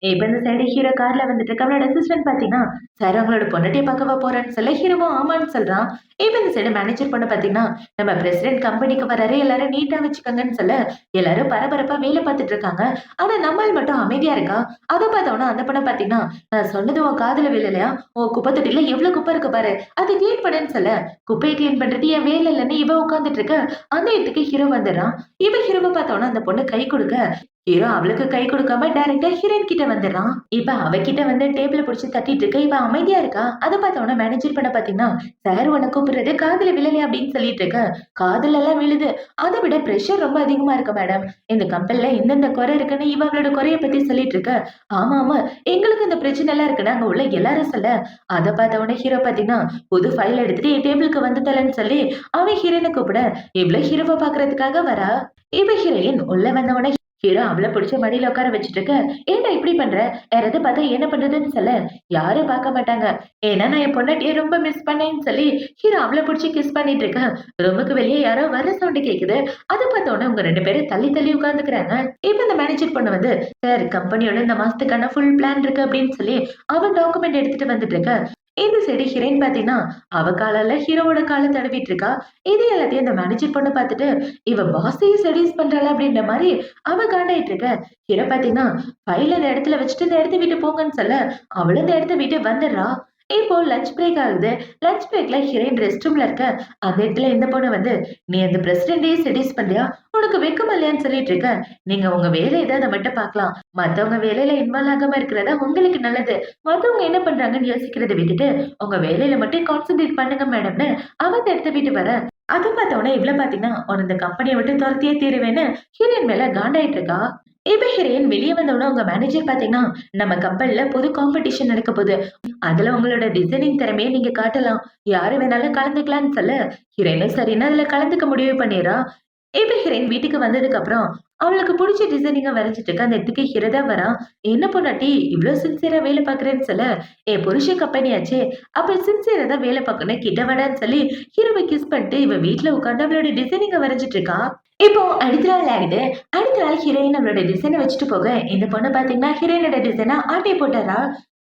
இப்ப இந்த சைடு ஹீரோ கார்ல வந்துட்டு இருக்க. அவனோட அசிஸ்டன்ட் பாத்தீங்கன்னா, "சார் அவங்களோட பொண்டாட்டிய பார்க்கவா போறேன்னு" சொல்ல, ஹீரோவும் ஆமான்னு சொல்றான். இப்ப இந்த சைடு மேனேஜர் பொண்ணு பாத்தீங்கன்னா, "நம்ம பிரசிடென்ட் கம்பெனிக்கு வராரு, எல்லாரும் நீட்டா வச்சுக்கோங்கன்னு" சொல்ல, எல்லாரும் பரபரப்பா வேலை பார்த்துட்டு இருக்காங்க. ஆனா நம்மாள் மட்டும் அமைதியா இருக்கா. அத பார்த்தோன அந்த பொண்ண பாத்தீங்கன்னா, "நான் சொன்னது உன் காதுல விழலையா? உன் குப்பை தொட்டில எவ்ளோ குப்பை இருக்கு பாரு. அத கிளீன் பண்ணுன்னு" சொல்ல, குப்பைய கிளீன் பண்றது என் வேலை இல்லன்னு இவ உட்கார்ந்துட்டு இருக்க. அந்த இடத்துக்கு ஹீரோ வந்துடுறான். இவ ஹீரோவ பார்த்தோன அந்த பொண்ணு கை குடுக்க, ஹீரோ அவளுக்கு கை கொடுக்காம டைரக்ட்டா ஹீரோயின் கிட்ட வந்துடுறான். இப்ப அவகிட்ட வந்து டேபிள புடிச்சு தட்டிட்டு இருக்க. இவ அமைதியா இருக்கா. அத பார்த்தோன மேனேஜர் பண்ண பாத்தீங்கன்னா, "சார் உன்ன கூப்பிடுறது காதுல விழலையா?" அப்படின்னு சொல்லிட்டு இருக்க. "காதுல எல்லாம் விழுது. அத விட பிரஷர் ரொம்ப அதிகமா இருக்கு மேடம். இந்த கம்பெனில இந்தந்த குறை இருக்குன்னு" இவ அவளோட குறைய பத்தி சொல்லிட்டு இருக்க. "ஆமா, ஆமா. எங்களுக்கு இந்த பிரச்சனை எல்லாம் இருக்குன்னு அங்க உள்ள எல்லாரும் சொல்ல." அத பார்த்த உடனே ஹீரோ பாத்தீங்கன்னா, புது ஃபைல் எடுத்துட்டு என் டேபிளுக்கு வந்து தரேன்னு சொல்லி அவன் ஹீரோயின கூப்பிட, இவ்ளோ ஹீரோவ பாக்குறதுக்காக வரா. இவ ஹீரோயின் உள்ள வந்த உடனே ஹீரோ அவள புடிச்சு மடியில உட்கார வச்சுட்டு இருக்க. "ஏன்டா இப்படி பண்ற? யாராவது பார்த்தா என்ன பண்றதுன்னு சொல்ல." "யாரும் பார்க்க மாட்டாங்க. ஏன்னா நான் என் பொண்டாட்டிய ரொம்ப மிஸ் பண்ணேன்னு" சொல்லி ஹீரோ அவள புடிச்சு கிஸ் பண்ணிட்டு இருக்க. ரூமுக்கு வெளியே யாரோ வர சவுண்ட் கேக்குது. அத பார்த்த உடனே உங்க 2 பேரும் தள்ளி தள்ளி உட்கார்ந்துக்கிறாங்க. இப்ப இந்த மேனேஜர் பொண்ணு வந்து, "சார் கம்பெனியோட இந்த மாசத்துக்கான ஃபுல் பிளான் இருக்கு" அப்படின்னு சொல்லி அவ டாக்குமெண்ட் எடுத்துட்டு வந்துட்டு இருக்க. இந்த சைடு ஹீரோயின் பாத்தீங்கன்னா, அவ காலால ஹீரோவோட கால தடவிட்டு இருக்கா. இது எல்லாத்தையும் இந்த மேனேஜர் பொண்ணு பார்த்துட்டு, இவ பாஸையும் செடியூஸ் பண்றாளா அப்படின்ற மாரி அவ காண்டாயிட்டு இருக்க. ஹீரோ பாத்தீங்கன்னா, ஃபைல அந்த இடத்துல வச்சுட்டு இந்த இடத்த விட்டு போங்கன்னு சொல்ல, அவளும் இந்த இடத்த விட்டு வந்துடுறா. இப்போ லஞ்ச் பிரேக் ஆகுது. லஞ்ச் பிரேக்ல ஹீரோயின் ரெஸ்ட் ரூம்ல இருக்க. அந்த இடத்துல இந்த பொண்ணு வந்து, "நீ அந்த பிரசிடென்ட்டயே செடியூஸ் பண்றியா? உனக்கு வெட்கமா இல்லையான்னு" சொல்லிட்டு இருக்க. "நீங்க உங்க வேலை ஏதாவது மட்டும் பார்க்கலாம். மத்தவங்க வேலையில இன்வால்வ் ஆகாம இருக்கிறதா உங்களுக்கு நல்லது. மத்தவங்க என்ன பண்றாங்கன்னு யோசிக்கிறத விட்டுட்டு, உங்க வேலையில மட்டும் கான்சன்ட்ரேட் பண்ணுங்க மேடம்ன்னு" அவ அந்த இடத்த விட்டு வர. அத பார்த்த உடனே இவ்ள பாத்தீங்கன்னா, "உன்ன இந்த கம்பெனிய விட்டு தொரத்தியே தீருவேன்னு" ஹீரோயின் மேல காண்டாயிட்டு இருக்கா. இப்ப ஹீரோயின் வெளிய வந்த உடனே உங்க மேனேஜர் பாத்தீங்கன்னா, "நம்ம கம்பெனில புது காம்படிஷன் நடக்க போகுது. அதுல உங்களோட டிசைனிங் திறமைய நீங்க காட்டலாம். யாரு வேணாலும் கலந்துக்கலாம்ன்னு" சொல்ல, ஹீரோயினும் சரின்னு அதுல கலந்துக்க முடிவு பண்ணிர்றா. இப்ப ஹீரோயின் வீட்டுக்கு வந்ததுக்கு அப்புறம், அவளுக்கு புடிச்ச டிசைனிங்கா வரைஞ்சுட்டு இருக்க. அந்த இடத்துக்கு ஹீரோ தான் வரான். "என்ன பொண்டாட்டி இவ்ளோ சின்சியரா வேலை பார்க்குறேன்னு" சொல்ல, "என் புருஷன் கம்பெனியாச்சே, அப்ப சின்சியரா தான் வேலை பார்க்கணும். கிட்ட வாடான்னு" சொல்லி ஹீரோவ கிஸ் பண்ணிட்டு இவ வீட்ல உட்கார்ந்து அவளோட டிசைனிங்க வரைஞ்சுட்டு இருக்கா. இப்போ அடுத்த நாள் ஆகுது. அடுத்த நாள் ஹீரோயின் அவளோட டிசைன வச்சுட்டு போக, இந்த பொண்ணு பாத்தீங்கன்னா ஹீரோயினோட டிசைன ஆட்டை போட்டுர்றா.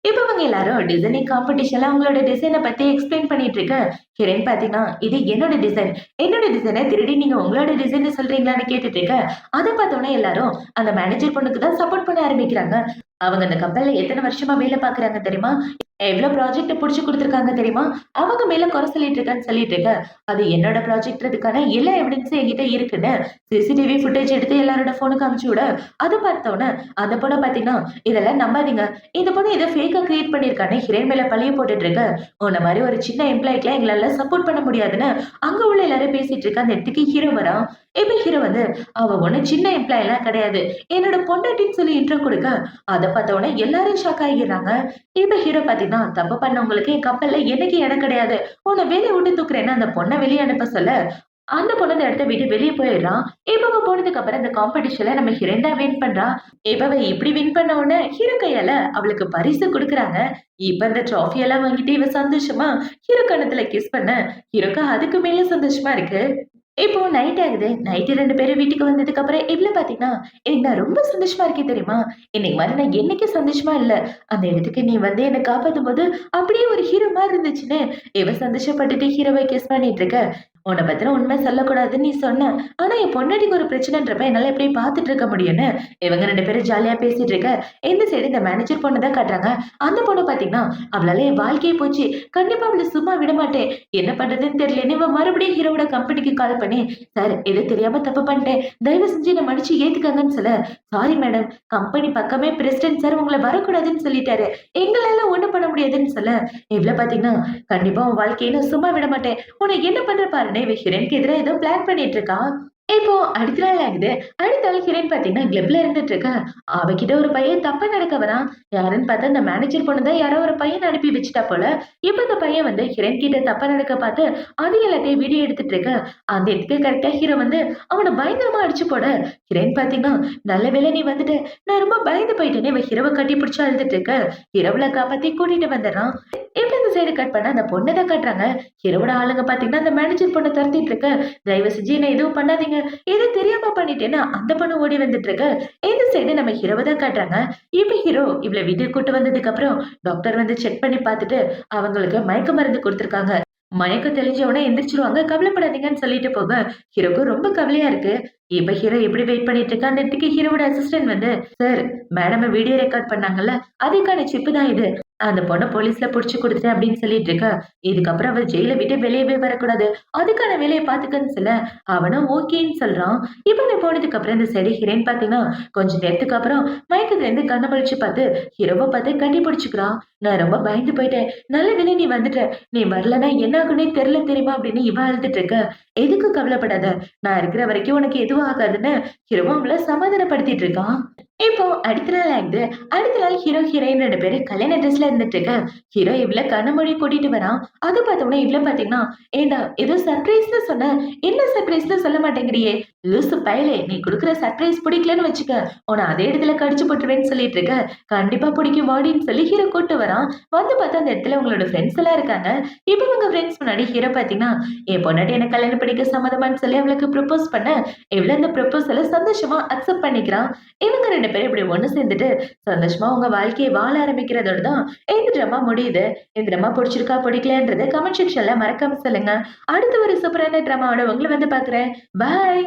இப்ப இவங்க எல்லாரும் டிசைனிங் காம்படிஷன்ல அவங்களோட டிசைன பத்தி எக்ஸ்பிளைன் பண்ணிட்டு இருக்க. ஹீரோயின் பாத்தீங்கன்னா, "இது என்னோட டிசைன். என்னோட டிசைன திருடி நீங்க உங்களோட டிசைன சொல்றீங்களான்னு" கேட்டுட்டு இருக்க. அத பார்த்தோனே எல்லாரும் அந்த மேனேஜர் பொண்ணுக்கு தான் சப்போர்ட் பண்ண ஆரம்பிக்கிறாங்க. அவங்க அந்த கம்பெனில எத்தன வருஷமா வேலை பார்க்குறாங்க தெரியுமா? எவ்ளோ ப்ராஜெக்ட் புடிச்சு குடுத்துருக்காங்க தெரியுமா? அவங்க மேல குறை சொல்லிட்டு இருக்கேன்னு சொல்லிட்டு இருக்க. அது என்னோட ப்ராஜெக்ட்ன்றதுக்கான எல்லா எவிடன்ஸும் என்கிட்ட இருக்குன்னு சிசிடிவி ஃபுட்டேஜ் எடுத்து எல்லாரோட ஃபோனுக்கு அனுப்பிச்சு விட, அத பார்த்தோனே அந்த பொண்ண பார்த்தீங்கன்னா, "இதெல்லாம் நம்பாதீங்க. இந்த பொண்ணு ஏதோ ஃபேக்கா கிரியேட் பண்ணியிருக்கான்னு" ஹீரோயின் மேல பழிய போட்டுட்டு இருக்க. "உன்ன மாரி ஒரு சின்ன எம்ப்ளாய்க்குலாம் எங்களால சப்போர்ட் பண்ண முடியாதுன்னு" அங்க உள்ள எல்லாரும் பேசிட்டு இருக்க. அந்த இடத்துக்கு ஹீரோ வரான். இப்ப ஹீரோ வந்து அவ ஒண்ணும் சின்ன எம்ப்ளாய் எல்லாம் கிடையாது. என்னோட பொண்டாட்டின்னு சொல்லி இன்ட்ரோ குடுக்க, அத பார்த்த உடனே எல்லாரும் ஷாக் ஆகிடுறாங்க. இப்ப ஹீரோ பார்த்தீங்கன்னா, தப்பு பண்ணவங்களுக்கு என் கப்பல்ல என்னைக்கு இடம் கிடையாது. உன்ன வெளிய விட்டு தூக்குறேன்னு அந்த பொண்ண வெளிய அனுப்ப சொல்ல, அந்த பொண்ணு அந்த இடத்த விட்டு வெளிய போயிடுறான். இப்ப அவ போனதுக்கு அப்புறம் இந்த காம்படிஷன்ல நம்ம ஹீரோயின் தான் வின் பண்றா. இப்ப அவ இப்படி வின் பண்ண உடனே ஹீரோ கையால அவளுக்கு பரிசு குடுக்குறாங்க. இப்ப அந்த ட்ராஃபி எல்லாம் வாங்கிட்டு இவ சந்தோஷமா ஹீரோ கன்னத்துல கிஸ் பண்ண, ஹீரோக்கு அதுக்கு மேல சந்தோஷமா இருக்கு. இப்போ நைட் ஆகுது. நைட்டு 2 பேரும் வீட்டுக்கு வந்ததுக்கப்புறம் இவ்ள பாத்தீங்கன்னா, "இன்னைக்கு நான் ரொம்ப சந்தோஷமா இருக்கேன் தெரியுமா? இன்னைக்கு மாரி நான் என்னைக்கும் சந்தோஷமா இல்ல. அந்த இடத்துக்கு நீ வந்து என்ன காப்பாத்தும்போது, அப்படியே ஒரு ஹீரோ மாரி இருந்துச்சுன்னு" இவ சந்தோஷப்பட்டுட்டு ஹீரோவ கிஸ் பண்ணிட்டு இருக்க. "உன்ன பத்தின உண்மை சொல்லக்கூடாதுன்னு நீ சொன்ன. ஆனா என் பொண்டாட்டிக்கு ஒரு பிரச்சனைன்றப்ப என்னால எப்படி பாத்துட்டு இருக்க முடியும்னு" இவங்க 2 பேரும் ஜாலியா பேசிட்டு இருக்க. இந்த சைடு இந்த மேனேஜர் பொண்ண தான் காட்டுறாங்க. அந்த பொண்ணு பாத்தீங்கன்னா, "அவளால என் வாழ்க்கையே போச்சு. கண்டிப்பா அவள சும்மா விடமாட்டேன். என்ன பண்றதுன்னு தெரியலன்னு" இவ மறுபடியும் ஹீரோவோட கம்பெனிக்கு கால் பண்ணி, "சார் இது தெரியாம தப்பு பண்ணிட்டேன். தயவு செஞ்சு என்ன மன்னிச்சு ஏத்துக்கங்கன்னு" சொல்ல, "சாரி மேடம். கம்பெனி பக்கமே பிரசிடென்ட் சார் உங்கள வரக்கூடாதுன்னு சொல்லிட்டாரு. எங்களால ஒண்ணும் பண்ண முடியாதுன்னு" சொல்ல, இவ்ள பாத்தீங்கன்னா, "கண்டிப்பா உன் வாழ்க்கைய நான் சும்மா விட மாட்டேன். உன்னை என்ன பண்ற பாருன்னு" இவ ஹீரோயினுக்கு எதிரா ஏதோ பிளான் பண்ணிட்டு இருக்கா. இப்போ அடுத்த நாள் ஆகுது. அடுத்த நாள் ஹீரோயின் பாத்தீங்கன்னா கிளப்ல இருந்துட்டு இருக்கா. அவகிட்ட ஒரு பையன் தப்பா நடக்க வரான். யாருன்னு பார்த்தா அந்த மேனேஜர் பொண்ணு தான் யாரோ ஒரு பையன அனுப்பி வச்சுட்டா போல. இப்ப அந்த பையன் வந்து ஹீரோயின் கிட்ட தப்பா நடக்க பார்த்து, அது எல்லாத்தையும் வீடியோ எடுத்துட்டு இருக்க. அந்த இடத்துக்கு கரெக்ட்டா ஹீரோ வந்து அவன பயங்கரமா அடிச்சு போட, ஹீரோயின் பாத்தீங்கன்னா, "நல்ல வேளை நீ வந்துட்ட. நான் ரொம்ப பயந்து போயிட்டேன்னு" இவ ஹீரோவ கட்டி பிடிச்சு அழுதுட்டு இருக்க. ஹீரோவ காப்பாத்தி கூட்டிட்டு வந்துடுறான். இப்ப இந்த சைடு கட் பண்ணா அந்த பொண்ண தான் காட்டுறாங்க. ஹீரோவோட ஆளுங்க பாத்தீங்கன்னா, அந்த மேனேஜர் பொண்ண தொரத்திட்டு இருக்க. "தயவு செஞ்சு என்ன எதுவும் பண்ணாதீங்க. ஏதோ தெரியாம பண்ணிட்டேன்னு" அந்த பொண்ணு ஓடி வந்துட்டு இருக்கு. இந்த சைடு நம்ம ஹீரோவ தான் காட்டுறாங்க. இப்ப ஹீரோ இவள வீட்டுக்கு கூட்டு வந்ததுக்கு அப்புறம் டாக்டர் வந்து செக் பண்ணி பார்த்துட்டு அவங்களுக்கு மயக்க மருந்து குடுத்துருக்காங்க. மயக்கம் தெளிஞ்ச உடனே எந்திரிச்சுருவாங்க. கவலைப்படாதீங்கன்னு சொல்லிட்டு போக, ஹீரோக்கு ரொம்ப கவலையா இருக்கு. இப்ப ஹீரோ எப்படி வெயிட் பண்ணிட்டு இருக்கா, அந்த இடத்துக்கு ஹீரோவோட அசிஸ்டன்ட் வந்து, "சார், மேடம் வீடியோ ரெக்கார்ட் பண்ணாங்கல்ல, அதுக்கான சிப் தான் இது. அந்த பொண்ண போலீஸ்ல புடிச்சு குடுத்துட்டேன்" அப்படின்னு சொல்லிட்டு இருக்கா. இதுக்கப்புறம் அவ ஜெயில விட்டு வெளியவே வரக்கூடாது. அதுக்கான வேலைய பாத்துக்கன்னு சொல்ல, அவனும் ஓகேன்னு சொல்றான். இப்ப இவன் போனதுக்கு அப்புறம் இந்த சைடு ஹீரோயின் பாத்தீங்கன்னா, கொஞ்ச நேரத்துக்கு அப்புறம் மயக்கத்துல இருந்து கண்ண முழிச்சு பார்த்து, ஹீரோவ பார்த்து கட்டி பிடிச்சுக்கிறான். "நான் ரொம்ப பயந்து போயிட்டேன். நல்ல வேளை நீ வந்துட்ட. நீ வரலன்னா என்ன ஆகும்னே தெரியல தெரியுமா" அப்படின்னு இவ அழுதுட்டு இருக்க. "எதுக்கும் கவலைப்படாத. நான் இருக்கிற வரைக்கும் உனக்கு எதுவும் ஆகாதுன்னு" ஹீரோவும் அவள சமாதானப்படுத்திட்டு இருக்கான். இப்போ அடுத்த நாள் ஆகுது. அடுத்த நாள் ஹீரோ, ஹீரோயின் 2 பேரும் கல்யாண ட்ரெஸ்ல இருந்துட்டு இருக்க. ஹீரோ இவ்ள கண்ண மூடி கூட்டிட்டு வரான். அது பார்த்த உடனே இவ்ள பாத்தீங்கன்னா, "ஏன்டா ஏதோ சர்ப்ரைஸ்ன்னு சொன்ன. என்ன சர்ப்ரைஸ்ன்னு சொல்ல மாட்டேங்கிறியே? லூசு பயலே! நீ குடுக்குற சர்ப்ரைஸ் பிடிக்கலன்னு வச்சுக்க, உன்ன அதே இடத்துல கடிச்சு போட்டுருவேன்னு" சொல்லிட்டு இருக்க. "கண்டிப்பா பிடிக்கும் வாடின்னு" சொல்லி ஹீரோ கூட்டு வரான். வந்து பார்த்தா அந்த இடத்துல உங்களோட ஃப்ரெண்ட்ஸ் எல்லாம் இருக்காங்க. இப்ப உங்க ஃப்ரெண்ட்ஸ் முன்னாடி ஹீரோ பாத்தீங்கன்னா, என் பொண்டாட்டி என்ன கல்யாணம் பண்ணிக்க சம்மதமான்னு சொல்லி அவளுக்கு ப்ரொபோஸ் பண்ண, இவள அந்த ப்ரொபோசல சந்தோஷமா அக்செப்ட் பண்ணிக்கிறான். இவங்க 2 பேரும் இப்படி ஒண்ணு சேர்ந்துட்டு சந்தோஷமா உங்க வாழ்க்கைய வாழ ஆரம்பிக்கிறதோட தான் இந்த ட்ராமா முடியுது. இந்த ட்ராமா புடிச்சிருக்கா, பிடிக்கலையான்றத கமெண்ட் செக்ஷன்ல மறக்காம சொல்லுங்க. அடுத்த ஒரு சூப்பரான ட்ராமாவோட உங்கள வந்து பார்க்குறேன். பாய்.